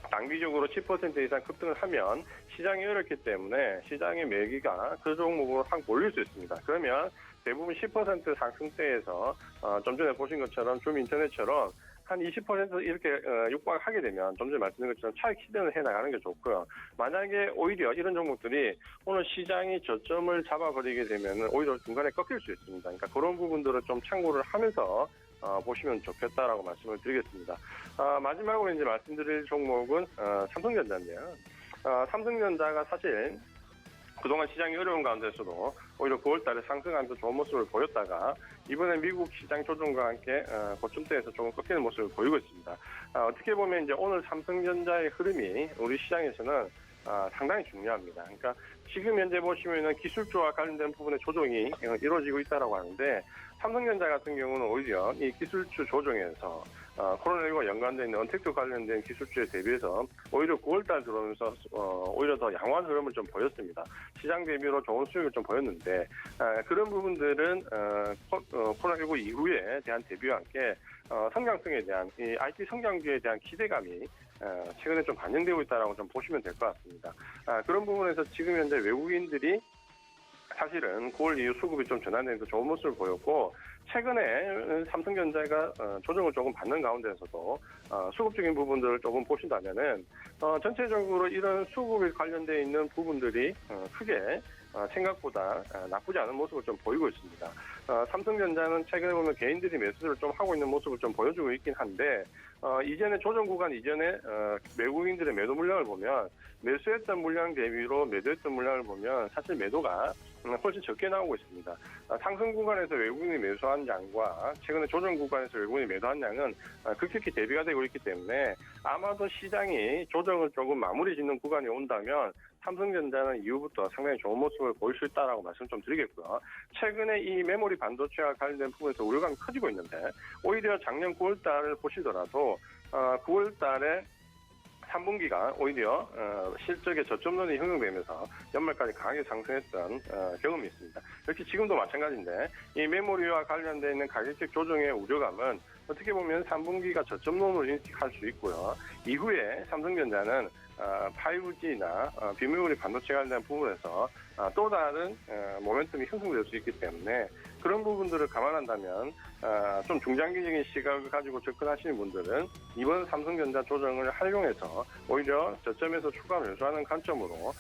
단기적으로 10% 이상 급등을 하면 시장이 어렵기 때문에 시장의 매기가 그 종목으로 확 몰릴 수 있습니다. 그러면 대부분 10% 상승대에서 좀 전에 보신 것처럼 줌 인터넷처럼 한 20% 이렇게 육박하게 되면 좀 전에 말씀드린 것처럼 차익 실현을 해나가는 게 좋고요. 만약에 오히려 이런 종목들이 오늘 시장이 저점을 잡아버리게 되면 오히려 중간에 꺾일 수 있습니다. 그러니까 그런 부분들을 좀 참고를 하면서 보시면 좋겠다라고 말씀을 드리겠습니다. 마지막으로 이제 말씀드릴 종목은 삼성전자인데요. 삼성전자가 사실 그동안 시장이 어려운 가운데서도 오히려 9월 달에 상승하면서 좋은 모습을 보였다가 이번에 미국 시장 조정과 함께 고점대에서 조금 꺾이는 모습을 보이고 있습니다. 어떻게 보면 이제 오늘 삼성전자의 흐름이 우리 시장에서는 상당히 중요합니다. 그러니까 지금 현재 보시면은 기술주와 관련된 부분의 조정이 이루어지고 있다라고 하는데 삼성전자 같은 경우는 오히려 이 기술주 조정에서 코로나19와 연관되어 있는 언택트 관련된 기술주에 대비해서 오히려 9월달 들어오면서 오히려 더 양호한 흐름을 좀 보였습니다. 시장 대비로 좋은 수익을 좀 보였는데 그런 부분들은 코로나19 이후에 대한 대비와 함께 성장성에 대한 이 IT 성장주에 대한 기대감이 최근에 좀 반영되고 있다라고 좀 보시면 될 것 같습니다. 그런 부분에서 지금 현재 외국인들이 사실은 9월 이후 수급이 좀 전환되면서 좋은 모습을 보였고 최근에 삼성전자가 조정을 조금 받는 가운데서도 수급적인 부분들을 조금 보신다면은 전체적으로 이런 수급에 관련되어 있는 부분들이 크게 생각보다 나쁘지 않은 모습을 좀 보이고 있습니다. 삼성전자는 최근에 보면 개인들이 매수를 좀 하고 있는 모습을 좀 보여주고 있긴 한데 이전에 조정 구간 이전에 외국인들의 매도 물량을 보면 매수했던 물량 대비로 매도했던 물량을 보면 사실 매도가 훨씬 적게 나오고 있습니다. 상승 구간에서 외국인이 매수한 양과 최근에 조정 구간에서 외국인이 매도한 양은 급격히 대비가 되고 있기 때문에 아마도 시장이 조정을 조금 마무리 짓는 구간이 온다면 삼성전자는 이후부터 상당히 좋은 모습을 보일 수 있다라고 말씀 좀 드리겠고요. 최근에 이 메모리 반도체와 관련된 부분에서 우려감이 커지고 있는데 오히려 작년 9월 달을 보시더라도 9월 달에 3분기가 오히려 실적의 저점론이 형성되면서 연말까지 강하게 상승했던 경험이 있습니다. 역시 지금도 마찬가지인데 이 메모리와 관련되어 있는 가격적 조정의 우려감은 어떻게 보면 3분기가 저점론으로 인식할 수 있고요. 이후에 삼성전자는 5G나 비메모리 반도체 관련 부분에서 또 다른 모멘텀이 형성될 수 있기 때문에 그런 부분들을 감안한다면 좀 중장기적인 시각을 가지고 접근하시는 분들은 이번 삼성전자 조정을 활용해서 오히려 저점에서 추가 매수하는 관점으로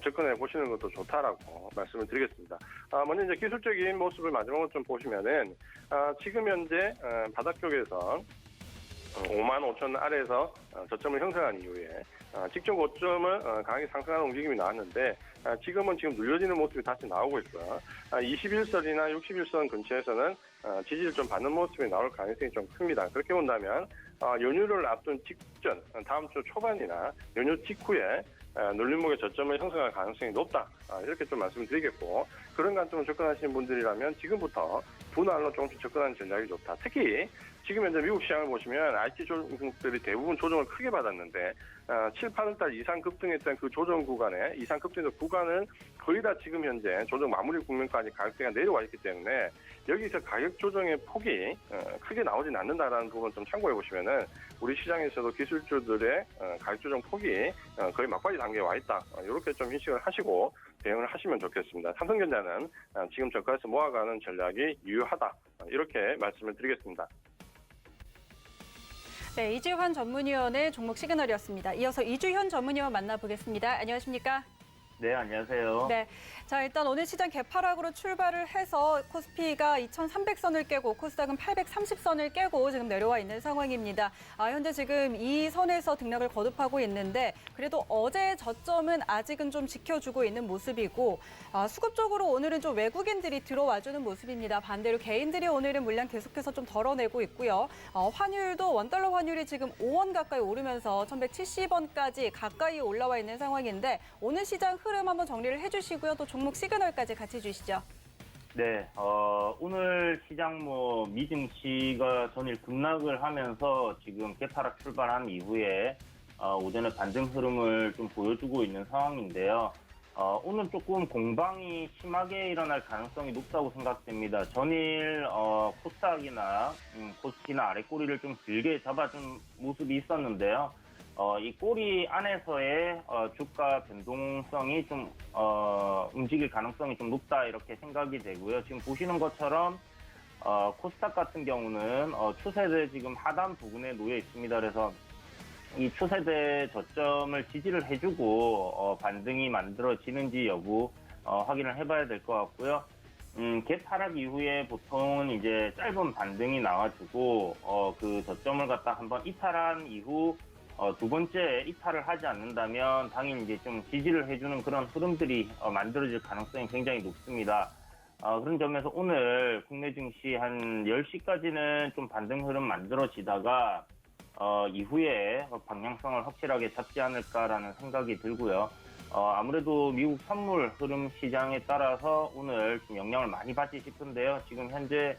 접근해 보시는 것도 좋다라고 말씀을 드리겠습니다. 먼저 이제 기술적인 모습을 마지막으로 좀 보시면은 지금 현재 바닥 쪽에서 55,000원 아래에서 저점을 형성한 이후에 직전 고점을 강하게 상승하는 움직임이 나왔는데 지금은 지금 눌려지는 모습이 다시 나오고 있어요. 21선이나 61선 근처에서는 지지를 좀 받는 모습이 나올 가능성이 좀 큽니다. 그렇게 본다면 연휴를 앞둔 직전 다음 주 초반이나 연휴 직후에 눌림목의 저점을 형성할 가능성이 높다. 이렇게 좀 말씀드리겠고 그런 관점으로 접근하시는 분들이라면 지금부터 분할로 조금씩 접근하는 전략이 좋다. 특히 지금 현재 미국 시장을 보시면 IT 종목들이 대부분 조정을 크게 받았는데 7, 8월달 이상 급등했던 그 조정 구간에 이상 급등했던 구간은 거의 다 지금 현재 조정 마무리 국면까지 가격대가 내려와 있기 때문에 여기서 가격 조정의 폭이 크게 나오진 않는다라는 부분 좀 참고해 보시면은 우리 시장에서도 기술주들의 가격 조정 폭이 거의 막바지 단계에 와 있다. 이렇게 좀 인식을 하시고 대응을 하시면 좋겠습니다. 삼성전자는 지금 저가에서 모아가는 전략이 유효하다. 이렇게 말씀을 드리겠습니다. 네, 이지환 전문위원의 종목 시그널이었습니다. 이어서 이주현 전문위원 만나보겠습니다. 안녕하십니까? 네, 안녕하세요. 네, 자 일단 오늘 시장 개파락으로 출발을 해서 코스피가 2,300선을 깨고 코스닥은 830선을 깨고 지금 내려와 있는 상황입니다. 현재 지금 이 선에서 등락을 거듭하고 있는데 그래도 어제 저점은 아직은 좀 지켜주고 있는 모습이고 수급적으로 오늘은 좀 외국인들이 들어와주는 모습입니다. 반대로 개인들이 오늘은 물량 계속해서 좀 덜어내고 있고요. 환율도 원달러 환율이 지금 5원 가까이 오르면서 1,170원까지 가까이 올라와 있는 상황인데 오늘 시장 흐름 한번 정리를 해주시고요. 또 종목 시그널까지 같이 주시죠. 네, 오늘 시장 미증시가 전일 급락을 하면서 지금 개파락 출발한 이후에 오전에 반등 흐름을 좀 보여주고 있는 상황인데요. 오늘 조금 공방이 심하게 일어날 가능성이 높다고 생각됩니다. 전일 코스닥이나 코스피나 아래 꼬리를 좀 길게 잡아준 모습이 있었는데요. 이 꼬리 안에서의 주가 변동성이 좀 움직일 가능성이 좀 높다 이렇게 생각이 되고요. 지금 보시는 것처럼 코스닥 같은 경우는 추세대 지금 하단 부분에 놓여 있습니다. 그래서 이 추세대 저점을 지지를 해주고 반등이 만들어지는지 여부 확인을 해봐야 될 것 같고요. 개파락 이후에 보통은 이제 짧은 반등이 나와주고 그 저점을 갖다 한번 이탈한 이후 두 번째 이탈을 하지 않는다면 당일 이제 좀 지지를 해주는 그런 흐름들이 만들어질 가능성이 굉장히 높습니다. 그런 점에서 오늘 국내 증시 한 10시까지는 좀 반등 흐름 만들어지다가 이후에 방향성을 확실하게 잡지 않을까라는 생각이 들고요. 아무래도 미국 선물 흐름 시장에 따라서 오늘 좀 영향을 많이 받지 싶은데요. 지금 현재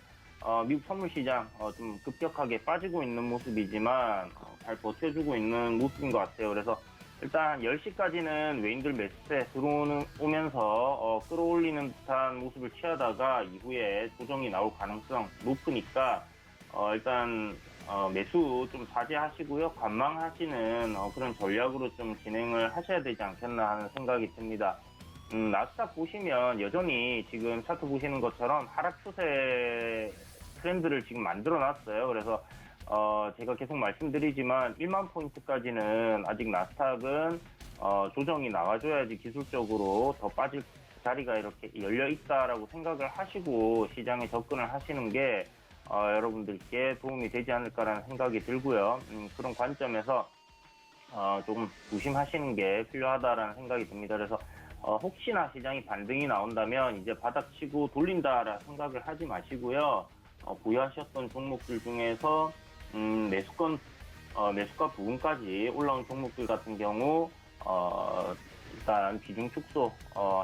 미국 선물 시장 좀 급격하게 빠지고 있는 모습이지만 잘 버텨주고 있는 모습인 것 같아요. 그래서 일단 10시까지는 외인들 매수세 들어오면서 끌어올리는 듯한 모습을 취하다가 이후에 조정이 나올 가능성 높으니까 일단 매수 좀 자제하시고요. 관망하시는 그런 전략으로 좀 진행을 하셔야 되지 않겠나 하는 생각이 듭니다. 나스닥 보시면 여전히 지금 차트 보시는 것처럼 하락 추세 트렌드를 지금 만들어 놨어요. 그래서 제가 계속 말씀드리지만 1만 포인트까지는 아직 나스닥은 조정이 나와줘야지 기술적으로 더 빠질 자리가 이렇게 열려 있다라고 생각을 하시고 시장에 접근을 하시는 게 여러분들께 도움이 되지 않을까라는 생각이 들고요. 그런 관점에서 조금 조심하시는 게 필요하다라는 생각이 듭니다. 그래서 혹시나 시장이 반등이 나온다면 이제 바닥치고 돌린다라 생각을 하지 마시고요. 보유하셨던 종목들 중에서 매수가 부분까지 올라온 종목들 같은 경우 일단 비중 축소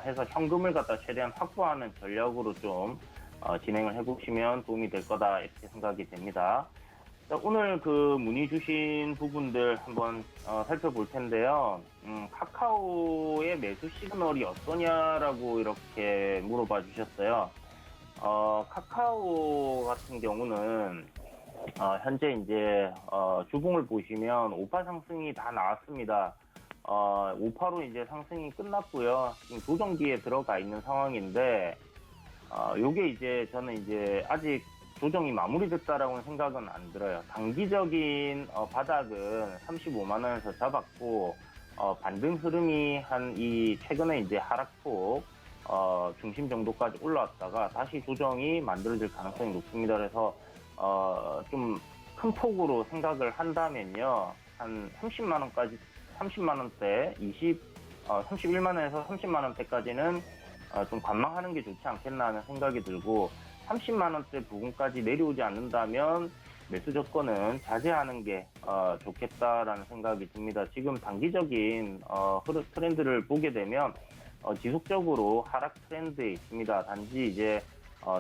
해서 현금을 갖다 최대한 확보하는 전략으로 좀 진행을 해보시면 도움이 될 거다 이렇게 생각이 됩니다. 자, 오늘 그 문의 주신 부분들 한번 살펴볼 텐데요. 카카오의 매수 시그널이 어떠냐라고 이렇게 물어봐 주셨어요. 카카오 같은 경우는 현재 이제 주봉을 보시면 5파 상승이 다 나왔습니다. 5파로 이제 상승이 끝났고요. 지금 조정기에 들어가 있는 상황인데 요게 이제 저는 이제 아직 조정이 마무리됐다라고는 생각은 안 들어요. 단기적인 바닥은 35만 원에서 잡았고 반등 흐름이 한 이 최근에 이제 하락폭 중심 정도까지 올라왔다가 다시 조정이 만들어질 가능성이 높습니다. 그래서 좀 큰 폭으로 생각을 한다면요, 한 30만 원까지 30만 원대 31만 원에서 30만 원대까지는 좀 관망하는 게 좋지 않겠나 하는 생각이 들고 30만 원대 부분까지 내려오지 않는다면 매수 조건은 자제하는 게 좋겠다라는 생각이 듭니다. 지금 단기적인 트렌드를 보게 되면 지속적으로 하락 트렌드에 있습니다. 단지 이제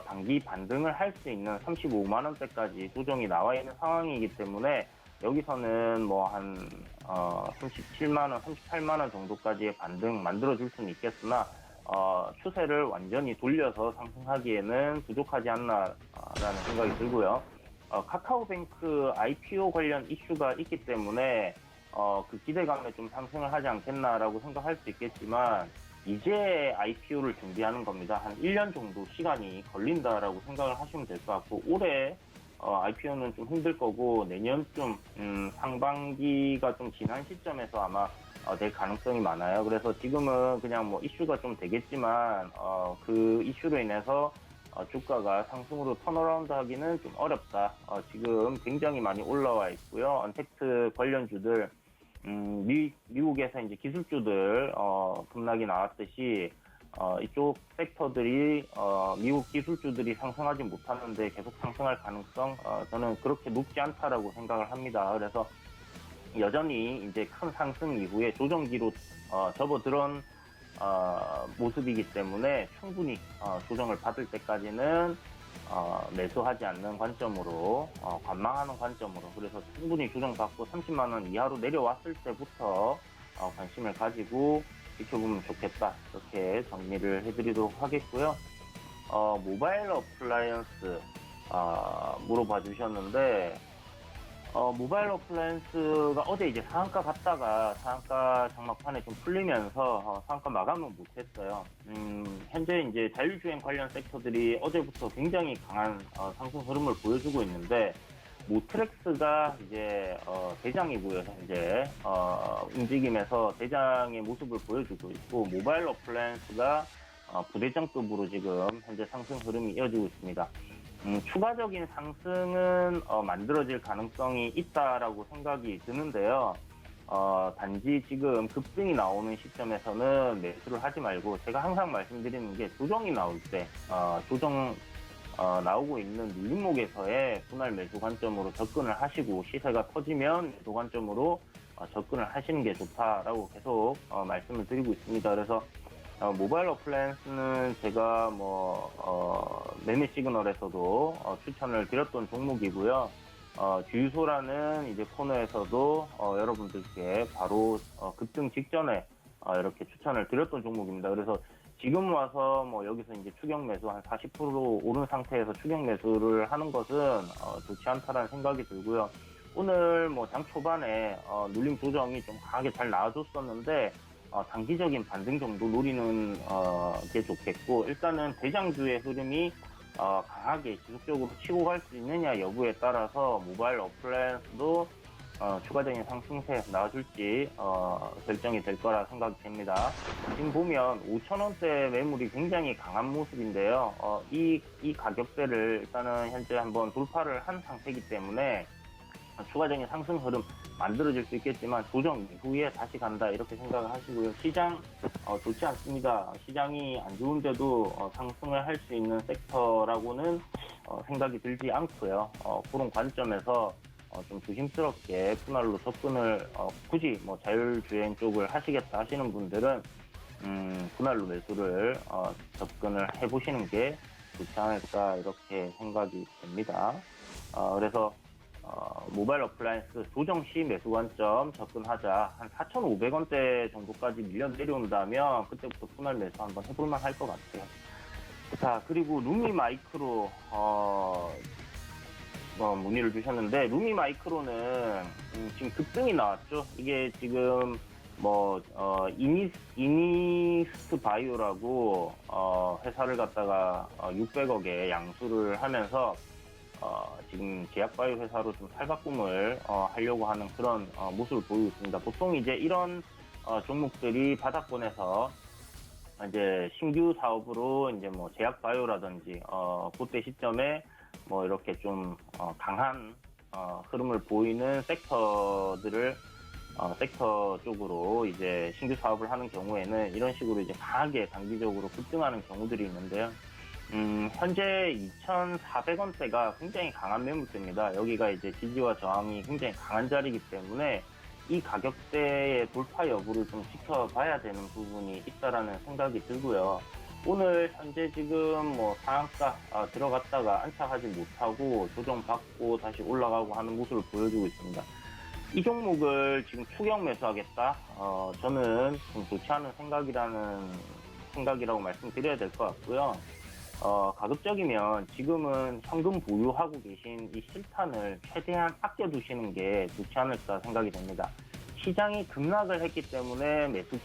단기 반등을 할 수 있는 35만 원대까지 조정이 나와 있는 상황이기 때문에 여기서는 뭐 한 37만 원, 38만 원 정도까지의 반등 만들어줄 수는 있겠으나 추세를 완전히 돌려서 상승하기에는 부족하지 않나라는 생각이 들고요. 카카오뱅크 IPO 관련 이슈가 있기 때문에 그 기대감에 좀 상승을 하지 않겠나라고 생각할 수 있겠지만 이제 IPO를 준비하는 겁니다. 한 1년 정도 시간이 걸린다라고 생각을 하시면 될 것 같고 올해 IPO는 좀 힘들 거고 내년쯤 상반기가 좀 지난 시점에서 아마 될 가능성이 많아요. 그래서 지금은 그냥 뭐 이슈가 좀 되겠지만 그 이슈로 인해서 주가가 상승으로 턴어라운드 하기는 좀 어렵다. 지금 굉장히 많이 올라와 있고요. 언택트 관련주들 미국에서 이제 기술주들 급락이 나왔듯이 이쪽 섹터들이 미국 기술주들이 상승하지 못하는데 계속 상승할 가능성 저는 그렇게 높지 않다라고 생각을 합니다. 그래서 여전히 이제 큰 상승 이후에 조정기로 접어들은 모습이기 때문에 충분히 조정을 받을 때까지는 매수하지 않는 관점으로 관망하는 관점으로 그래서 충분히 조정받고 30만 원 이하로 내려왔을 때부터 관심을 가지고 지켜보면 좋겠다 이렇게 정리를 해드리도록 하겠고요. 모바일 어플라이언스 물어봐 주셨는데 모바일 어플라이언스가 어제 이제 상한가 갔다가 상한가 장막판에 좀 풀리면서 상한가 마감은 못했어요. 현재 이제 자율주행 관련 섹터들이 어제부터 굉장히 강한 상승 흐름을 보여주고 있는데 모트렉스가 이제 대장이고요. 현재 움직임에서 대장의 모습을 보여주고 있고 모바일 어플라이언스가 부대장급으로 지금 현재 상승 흐름이 이어지고 있습니다. 추가적인 상승은 만들어질 가능성이 있다라고 생각이 드는데요. 단지 지금 급등이 나오는 시점에서는 매수를 하지 말고 제가 항상 말씀드리는 게 조정이 나올 때 조정 나오고 있는 눌림목에서의 분할 매수 관점으로 접근을 하시고 시세가 터지면 매수 관점으로 접근을 하시는 게 좋다라고 계속 말씀을 드리고 있습니다. 그래서 모바일 어플라이언스는 제가 매매 시그널에서도 추천을 드렸던 종목이고요. 주유소라는 이제 코너에서도 여러분들께 바로 급등 직전에 이렇게 추천을 드렸던 종목입니다. 그래서 지금 와서 여기서 이제 추격 매수 한 40% 오른 상태에서 추격 매수를 하는 것은 좋지 않다라는 생각이 들고요. 오늘 장 초반에 눌림 조정이 좀 강하게 잘 나와줬었는데 단기적인 반등 정도 노리는 게 좋겠고, 일단은 대장주의 흐름이 강하게 지속적으로 치고 갈 수 있느냐 여부에 따라서 모바일 어플라이언스도 추가적인 상승세 나와줄지 결정이 될 거라 생각이 됩니다. 지금 보면 5,000원대 매물이 굉장히 강한 모습인데요. 이 가격대를 일단은 현재 한번 돌파를 한 상태이기 때문에 추가적인 상승 흐름 만들어질 수 있겠지만 조정 이후에 다시 간다 이렇게 생각을 하시고요. 시장 좋지 않습니다. 시장이 안 좋은데도 상승을 할 수 있는 섹터라고는 생각이 들지 않고요. 그런 관점에서 좀 조심스럽게 분할로 접근을 굳이 자율주행 쪽을 하시겠다 하시는 분들은 분할로 매수를 접근을 해보시는 게 좋지 않을까 이렇게 생각이 됩니다. 그래서 모바일 어플라이언스 조정 시 매수 관점 접근하자. 한 4,500원대 정도까지 밀려 내려온다면 그때부터 분할 매수 한번 해볼만 할 것 같아요. 자, 그리고 루미 마이크로 문의를 주셨는데, 루미 마이크로는 지금 급등이 나왔죠. 이게 지금 이니스트 바이오라고 회사를 갖다가 600억에 양수를 하면서 지금 제약바이오 회사로 좀 탈바꿈을 하려고 하는 그런 모습을 보이고 있습니다. 보통 이제 이런 종목들이 바닥권에서 이제 신규 사업으로 이제 제약바이오라든지 그때 시점에 이렇게 좀 강한 흐름을 보이는 섹터들을 섹터 쪽으로 이제 신규 사업을 하는 경우에는 이런 식으로 이제 강하게 단기적으로 급등하는 경우들이 있는데요. 현재 2,400원대가 굉장히 강한 매물대입니다. 여기가 이제 지지와 저항이 굉장히 강한 자리이기 때문에 이 가격대의 돌파 여부를 좀 지켜봐야 되는 부분이 있다라는 생각이 들고요. 오늘 현재 지금 상한가 들어갔다가 안착하지 못하고 조정받고 다시 올라가고 하는 모습을 보여주고 있습니다. 이 종목을 지금 추격 매수하겠다? 저는 좀 좋지 않은 생각이라고 말씀드려야 될 것 같고요. 가급적이면 지금은 현금 보유하고 계신 이 실탄을 최대한 아껴두시는 게 좋지 않을까 생각이 됩니다. 시장이 급락을 했기 때문에 매수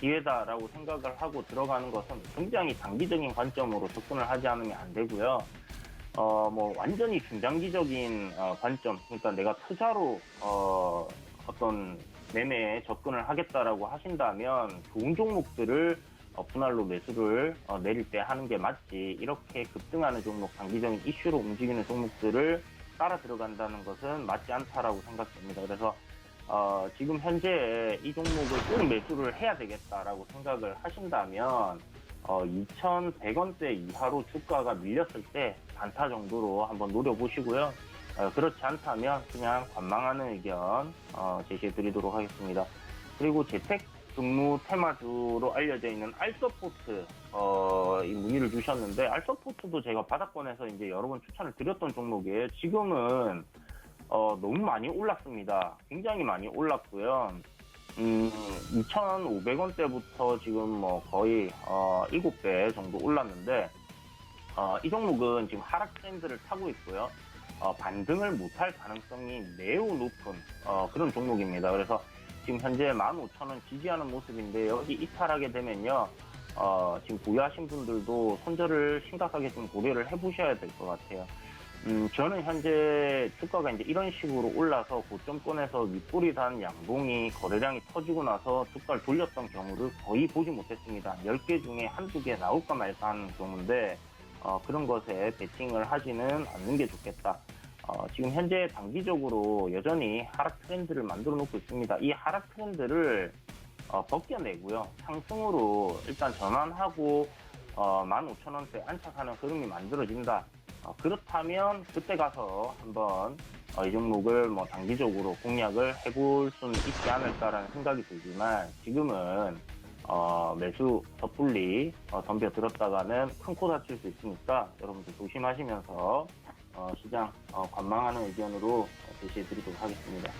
기회다라고 생각을 하고 들어가는 것은 굉장히 단기적인 관점으로 접근을 하지 않으면 안 되고요. 완전히 중장기적인 관점, 그러니까 내가 투자로 어떤 매매에 접근을 하겠다라고 하신다면 좋은 종목들을 분할로 매수를 내릴 때 하는 게 맞지, 이렇게 급등하는 종목, 단기적인 이슈로 움직이는 종목들을 따라 들어간다는 것은 맞지 않다라고 생각됩니다. 그래서 지금 현재 이 종목을 꼭 매수를 해야 되겠다라고 생각을 하신다면 2,100원대 이하로 주가가 밀렸을 때 단타 정도로 한번 노려보시고요. 그렇지 않다면 그냥 관망하는 의견 제시해 드리도록 하겠습니다. 그리고 재택근무 테마주로 알려져 있는 알서포트 이 문의를 주셨는데, 알서포트도 제가 바닥권에서 이제 여러 번 추천을 드렸던 종목이에요. 지금은 너무 많이 올랐습니다. 굉장히 많이 올랐고요. 2,500원대부터 지금 거의 7배 정도 올랐는데, 이 종목은 지금 하락 트렌드를 타고 있고요. 반등을 못할 가능성이 매우 높은 그런 종목입니다. 그래서 지금 현재 15,000원 지지하는 모습인데, 여기 이탈하게 되면요, 지금 보유하신 분들도 손절을 심각하게 좀 고려를 해보셔야 될 것 같아요. 저는 현재 주가가 이제 이런 식으로 올라서 고점권에서 윗골이 단 양봉이 거래량이 터지고 나서 주가를 돌렸던 경우를 거의 보지 못했습니다. 10개 중에 한두 개 나올까 말까 하는 경우인데, 그런 것에 베팅을 하지는 않는 게 좋겠다. 지금 현재 단기적으로 여전히 하락 트렌드를 만들어 놓고 있습니다. 이 하락 트렌드를 벗겨내고요. 상승으로 일단 전환하고 15,000원대 안착하는 흐름이 만들어진다. 그렇다면 그때 가서 한번 이 종목을 뭐 단기적으로 공략을 해볼 수는 있지 않을까라는 생각이 들지만 지금은 매수 섣불리 덤벼들었다가는 큰 코 다칠 수 있으니까 여러분들 조심하시면서 시장 관망하는 의견으로 제시해 드리도록 하겠습니다.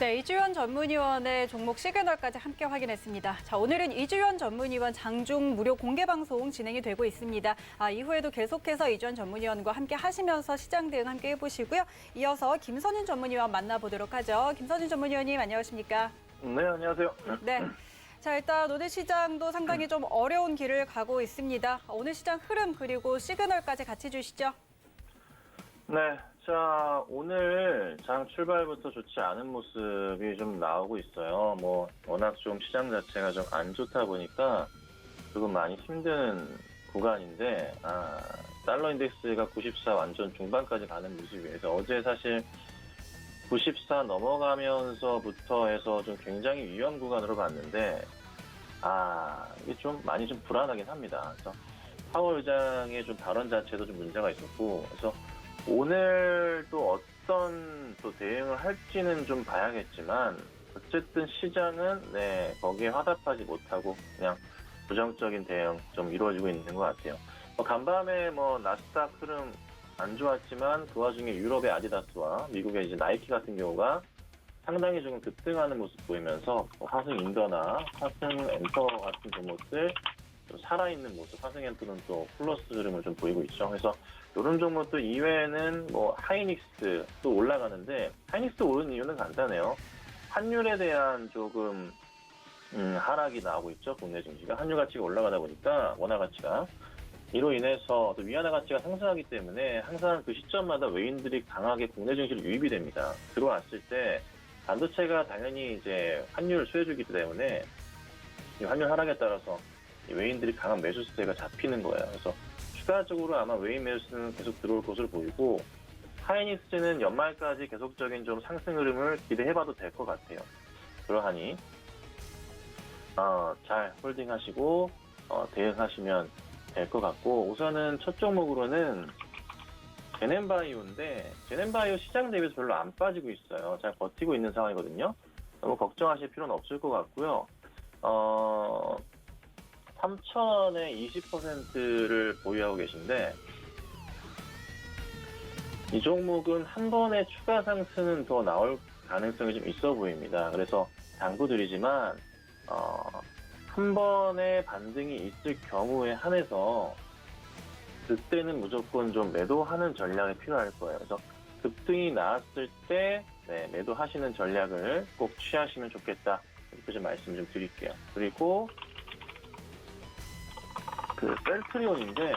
네, 이주연 전문위원의 종목 시그널까지 함께 확인했습니다. 자, 오늘은 이주연 전문위원 장중 무료 공개 방송 진행이 되고 있습니다. 이후에도 계속해서 이주연 전문위원과 함께 하시면서 시장 대응 함께 해보시고요. 이어서 김선인 전문위원 만나보도록 하죠. 김선인 전문위원님 안녕하십니까? 네, 안녕하세요. 네. 자, 일단 오늘 시장도 상당히 좀 어려운 길을 가고 있습니다. 오늘 시장 흐름 그리고 시그널까지 같이 주시죠. 네, 자, 오늘 장 출발부터 좋지 않은 모습이 좀 나오고 있어요. 뭐, 워낙 좀 시장 자체가 좀 안 좋다 보니까 조금 많이 힘든 구간인데, 달러 인덱스가 94 완전 중반까지 가는 모습이어서 어제 사실 94 넘어가면서부터 해서 좀 굉장히 위험 구간으로 봤는데, 이게 좀 많이 좀 불안하긴 합니다. 그래서 파월 의장의 좀 발언 자체도 좀 문제가 있었고, 그래서 오늘 또 어떤 또 대응을 할지는 좀 봐야겠지만, 어쨌든 시장은 거기에 화답하지 못하고 그냥 부정적인 대응 좀 이루어지고 있는 것 같아요. 간밤에 나스닥 흐름 안 좋았지만 그 와중에 유럽의 아디다스와 미국의 이제 나이키 같은 경우가 상당히 좀 급등하는 모습 보이면서 화승 인더나 화승 엔터 같은 종목들 좀 살아있는 모습, 화승 엔터는 또 플러스 흐름을 좀 보이고 있죠. 그래서 이런 종목들 이외에는 하이닉스 또 올라가는데, 하이닉스 오른 이유는 간단해요. 환율에 대한 조금 하락이 나오고 있죠. 국내 증시가 환율 가치가 올라가다 보니까 원화 가치가, 이로 인해서 또 위안화 가치가 상승하기 때문에 항상 그 시점마다 외인들이 강하게 국내 증시로 유입이 됩니다. 들어왔을 때 반도체가 당연히 이제 환율을 수혜주기 때문에 이 환율 하락에 따라서 외인들이 강한 매수세가 잡히는 거예요. 그래서 추가적으로 아마 외인 매수는 계속 들어올 것으로 보이고, 하이닉스는 연말까지 계속적인 좀 상승 흐름을 기대해봐도 될 것 같아요. 그러하니 잘 홀딩하시고 대응하시면 될 것 같고, 우선은 첫 종목으로는 제넨바이오인데, 제넨바이오 시장 대비해서 별로 안 빠지고 있어요. 잘 버티고 있는 상황이거든요. 너무 걱정하실 필요는 없을 것 같고요. 3,000원에 20%를 보유하고 계신데, 이 종목은 한 번의 추가 상승은 더 나올 가능성이 좀 있어 보입니다. 그래서 당부드리지만 한 번의 반등이 있을 경우에 한해서 그때는 무조건 좀 매도하는 전략이 필요할 거예요. 그래서 급등이 나왔을 때 매도하시는 전략을 꼭 취하시면 좋겠다. 이렇게 좀 말씀 좀 드릴게요. 그리고 그 셀트리온인데,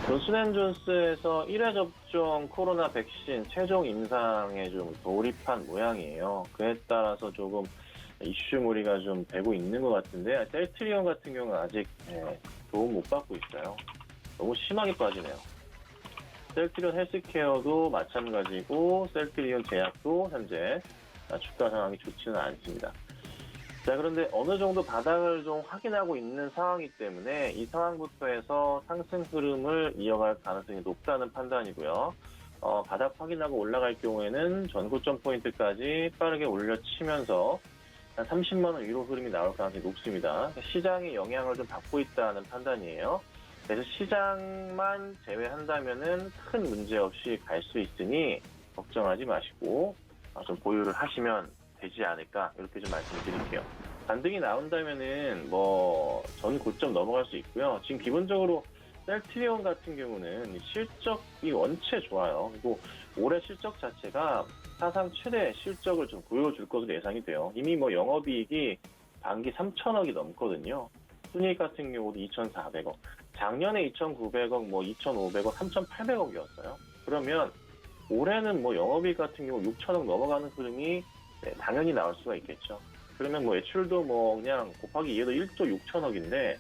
존슨앤존스에서 1회 접종 코로나 백신 최종 임상에 좀 돌입한 모양이에요. 그에 따라서 조금 이슈몰이가 좀 되고 있는 것 같은데, 셀트리온 같은 경우는 아직 도움 못 받고 있어요. 너무 심하게 빠지네요. 셀트리온 헬스케어도 마찬가지고, 셀트리온 제약도 현재 주가 상황이 좋지는 않습니다. 자, 그런데 어느 정도 바닥을 좀 확인하고 있는 상황이기 때문에 이 상황부터 해서 상승 흐름을 이어갈 가능성이 높다는 판단이고요. 바닥 확인하고 올라갈 경우에는 전고점 포인트까지 빠르게 올려치면서 한 30만 원 위로 흐름이 나올 가능성이 높습니다. 시장의 영향을 좀 받고 있다는 판단이에요. 그래서 시장만 제외한다면은 큰 문제 없이 갈 수 있으니 걱정하지 마시고 좀 보유를 하시면 되지 않을까, 이렇게 좀 말씀드릴게요. 반등이 나온다면은 전 고점 넘어갈 수 있고요. 지금 기본적으로 셀트리온 같은 경우는 실적이 원체 좋아요. 그리고 올해 실적 자체가 사상 최대 실적을 좀 보여줄 것으로 예상이 돼요. 이미 영업이익이 반기 3,000억이 넘거든요. 순이익 같은 경우도 2,400억. 작년에 2,900억, 2,500억, 3,800억이었어요. 그러면 올해는 영업이익 같은 경우 6,000억 넘어가는 흐름이 당연히 나올 수가 있겠죠. 그러면 매출도 그냥 곱하기 2에도 1조 6천억인데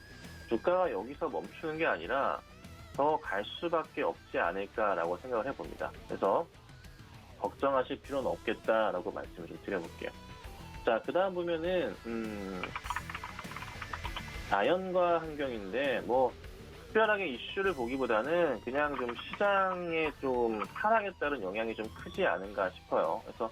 주가가 여기서 멈추는 게 아니라 더 갈 수밖에 없지 않을까라고 생각을 해봅니다. 그래서 걱정하실 필요는 없겠다라고 말씀을 좀 드려볼게요. 자, 그 다음 보면은 자연과 환경인데 뭐 특별하게 이슈를 보기보다는 그냥 좀 시장에 좀 하락에 따른 영향이 좀 크지 않은가 싶어요. 그래서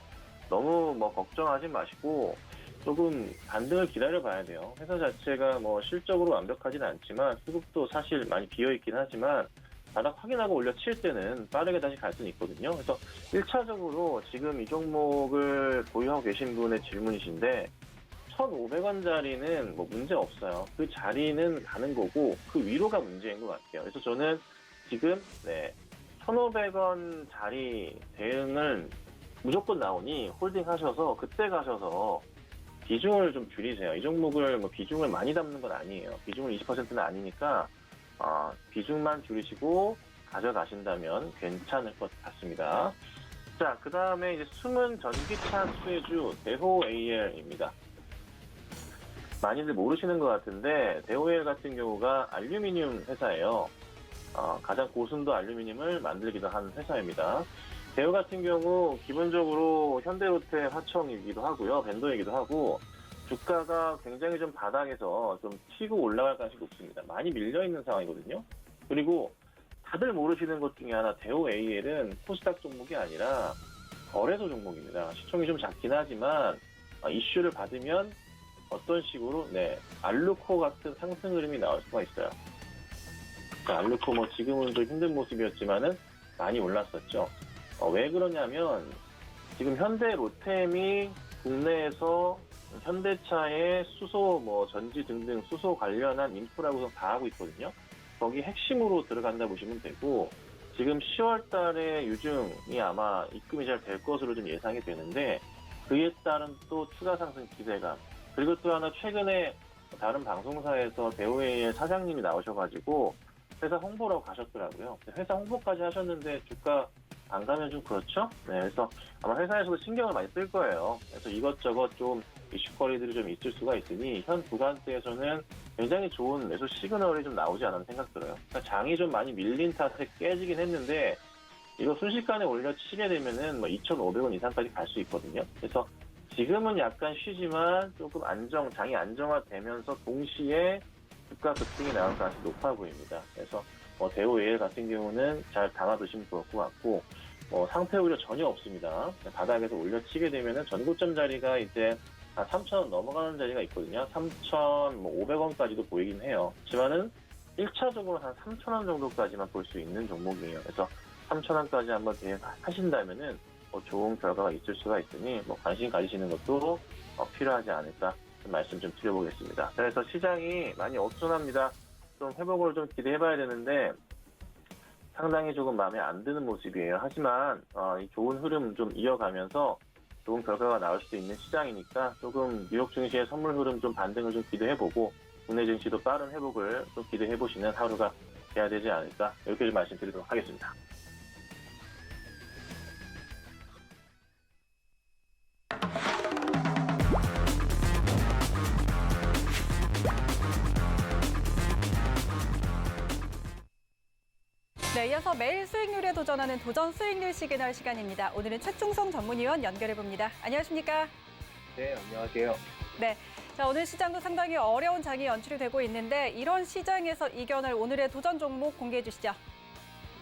너무 뭐 걱정하지 마시고 조금 반등을 기다려 봐야 돼요. 회사 자체가 뭐 실적으로 완벽하진 않지만 수급도 사실 많이 비어 있긴 하지만 바닥 확인하고 올려칠 때는 빠르게 다시 갈 수는 있거든요. 그래서 1차적으로 지금 이 종목을 보유하고 계신 분의 질문이신데 1,500원짜리는 뭐 문제 없어요. 그 자리는 가는 거고 그 위로가 문제인 것 같아요. 그래서 저는 지금 1,500원 자리 대응을 무조건 나오니 홀딩 하셔서 그때 가셔서 비중을 좀 줄이세요. 이 종목을 뭐 비중을 많이 담는 건 아니에요. 비중을 20%는 아니니까 비중만 줄이시고 가져가신다면 괜찮을 것 같습니다. 자, 그 다음에 이제 숨은 전기차 수혜주 대호AL입니다. 많이들 모르시는 것 같은데 대호AL 같은 경우가 알루미늄 회사예요. 가장 고순도 알루미늄을 만들기도 하는 회사입니다. 대호 같은 경우 기본적으로 현대로테 하청이기도 하고요. 벤더이기도 하고 주가가 굉장히 좀 바닥에서 좀 튀고 올라갈 가능성이 높습니다. 많이 밀려있는 상황이거든요. 그리고 다들 모르시는 것 중에 하나 대호AL은 코스닥 종목이 아니라 거래소 종목입니다. 시총이 좀 작긴 하지만 이슈를 받으면 어떤 식으로 알루코 같은 상승 흐름이 나올 수가 있어요. 알루코 뭐 지금은 좀 힘든 모습이었지만은 많이 올랐었죠. 왜 그러냐면 지금 현대 로템이 국내에서 현대차의 수소, 뭐 전지 등등 수소 관련한 인프라 구성 다 하고 있거든요. 거기 핵심으로 들어간다 보시면 되고 지금 10월 달에 유증이 아마 입금이 잘 될 것으로 좀 예상이 되는데 그에 따른 또 추가 상승 기대감. 그리고 또 하나 최근에 다른 방송사에서 대호AL 사장님이 나오셔가지고 회사 홍보라고 가셨더라고요. 회사 홍보까지 하셨는데 주가 안 가면 좀 그렇죠? 그래서 아마 회사에서도 신경을 많이 쓸 거예요. 그래서 이것저것 좀 이슈거리들이 좀 있을 수가 있으니 현 구간대에서는 굉장히 좋은 매수 시그널이 좀 나오지 않았나 생각 들어요. 그러니까 장이 좀 많이 밀린 탓에 깨지긴 했는데 이거 순식간에 올려치게 되면은 뭐 2,500원 이상까지 갈 수 있거든요. 그래서 지금은 약간 쉬지만 조금 장이 안정화되면서 동시에 주가 급등이 나올 가능성이 높아 보입니다. 그래서 대호AL 같은 경우는 잘 담아두시면 좋을 것 같고 상태 우려 전혀 없습니다. 바닥에서 올려치게 되면은 전고점 자리가 이제 3,000원 넘어가는 자리가 있거든요. 3,500원까지도 보이긴 해요. 하지만은 1차적으로 한 3,000원 정도까지만 볼 수 있는 종목이에요. 그래서 3,000원까지 한번 대응하신다면은 좋은 결과가 있을 수가 있으니 관심 가지시는 것도 필요하지 않을까 말씀 좀 드려보겠습니다. 그래서 시장이 많이 어수선합니다. 좀 회복을 좀 기대해봐야 되는데 상당히 조금 마음에 안 드는 모습이에요. 하지만 이 좋은 흐름 좀 이어가면서 좋은 결과가 나올 수도 있는 시장이니까 조금 뉴욕 증시의 선물 흐름 좀 반등을 좀 기대해보고 국내 증시도 빠른 회복을 좀 기대해보시는 하루가 돼야 되지 않을까 이렇게 좀 말씀드리도록 하겠습니다. 네, 이어서 매일 수익률에 도전하는 도전 수익률 시그널 시간입니다. 오늘은 최충성 전문위원 연결해봅니다. 안녕하십니까? 네, 안녕하세요. 네, 자 오늘 시장도 상당히 어려운 장이 연출이 되고 있는데 이런 시장에서 이겨낼 오늘의 도전 종목 공개해 주시죠.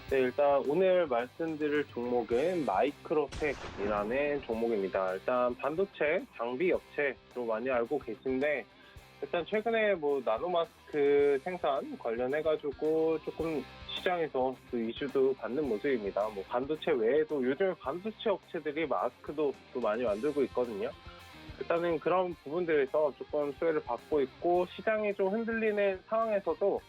네, 일단 오늘 말씀드릴 종목은 마이크로텍이라는 종목입니다. 일단 반도체 장비 업체로 많이 알고 계신데 일단 최근에 나노마스크 생산 관련해가지고 조금 시장에서 그 이슈도 받는 모습입니다. 반도체 외에도 요즘 반도체 업체들이 마스크도 또 많이 만들고 있거든요. 일단은 그런 부분들에서 조금 수혜를 받고 있고 시장이 좀 흔들리는 상황에서도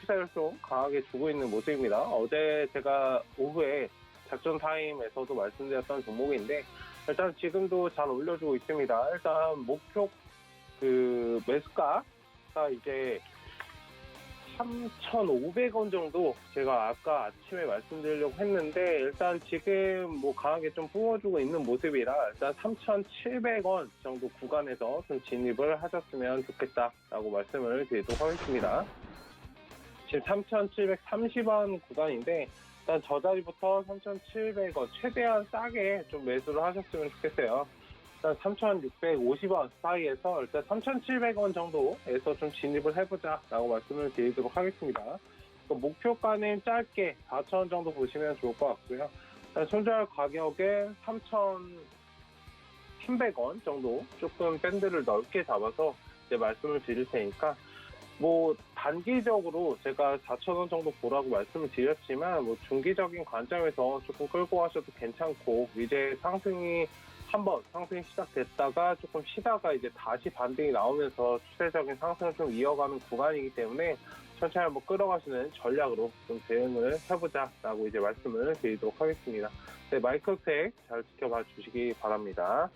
추세를 좀 강하게 주고 있는 모습입니다. 어제 제가 오후에 작전 타임에서도 말씀드렸던 종목인데 일단 지금도 잘 올려주고 있습니다. 일단 목표 매수가가 이제 3,500원 정도 제가 아까 아침에 말씀드리려고 했는데 일단 지금 강하게 좀 뿜어주고 있는 모습이라 일단 3,700원 정도 구간에서 좀 진입을 하셨으면 좋겠다라고 말씀을 드리도록 하겠습니다. 지금 3,730원 구간인데 일단 저 자리부터 3,700원 최대한 싸게 좀 매수를 하셨으면 좋겠어요. 일단 3,650원 사이에서 일단 3,700원 정도에서 좀 진입을 해보자라고 말씀을 드리도록 하겠습니다. 목표가는 짧게 4,000원 정도 보시면 좋을 것 같고요. 손절 가격에 3,300원 정도 조금 밴드를 넓게 잡아서 이제 말씀을 드릴 테니까 뭐 단기적으로 제가 4,000원 정도 보라고 말씀을 드렸지만 뭐 중기적인 관점에서 조금 끌고 가셔도 괜찮고 이제 상승이 한번 상승이 시작됐다가 조금 쉬다가 이제 다시 반등이 나오면서 추세적인 상승을 좀 이어가는 구간이기 때문에 천천히 한번 끌어가시는 전략으로 좀 대응을 해보자라고 이제 말씀을 드리도록 하겠습니다. 네, 마이크로텍 잘 지켜봐 주시기 바랍니다.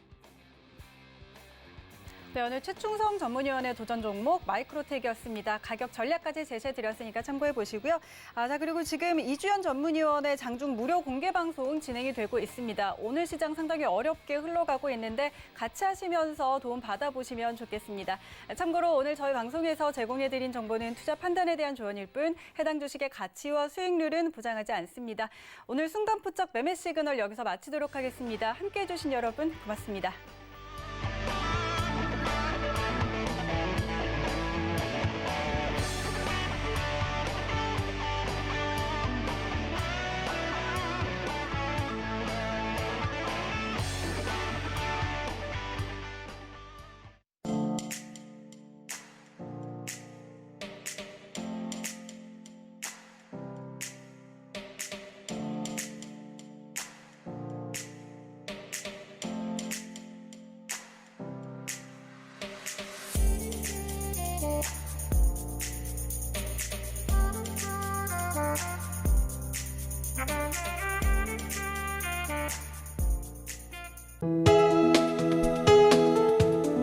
네, 오늘 최충성 전문위원의 도전 종목 마이크로텍이었습니다. 가격 전략까지 제시해드렸으니까 참고해 보시고요. 자, 그리고 지금 이주연 전문위원의 장중 무료 공개 방송 진행이 되고 있습니다. 오늘 시장 상당히 어렵게 흘러가고 있는데 같이 하시면서 도움 받아보시면 좋겠습니다. 참고로 오늘 저희 방송에서 제공해드린 정보는 투자 판단에 대한 조언일 뿐 해당 주식의 가치와 수익률은 보장하지 않습니다. 오늘 순간포착 매매 시그널 여기서 마치도록 하겠습니다. 함께해 주신 여러분 고맙습니다.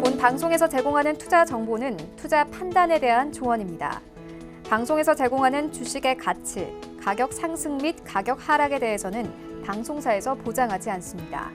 본 방송에서 제공하는 투자 정보는 투자 판단에 대한 조언입니다. 방송에서 제공하는 주식의 가치, 가격 상승 및 가격 하락에 대해서는 방송사에서 보장하지 않습니다.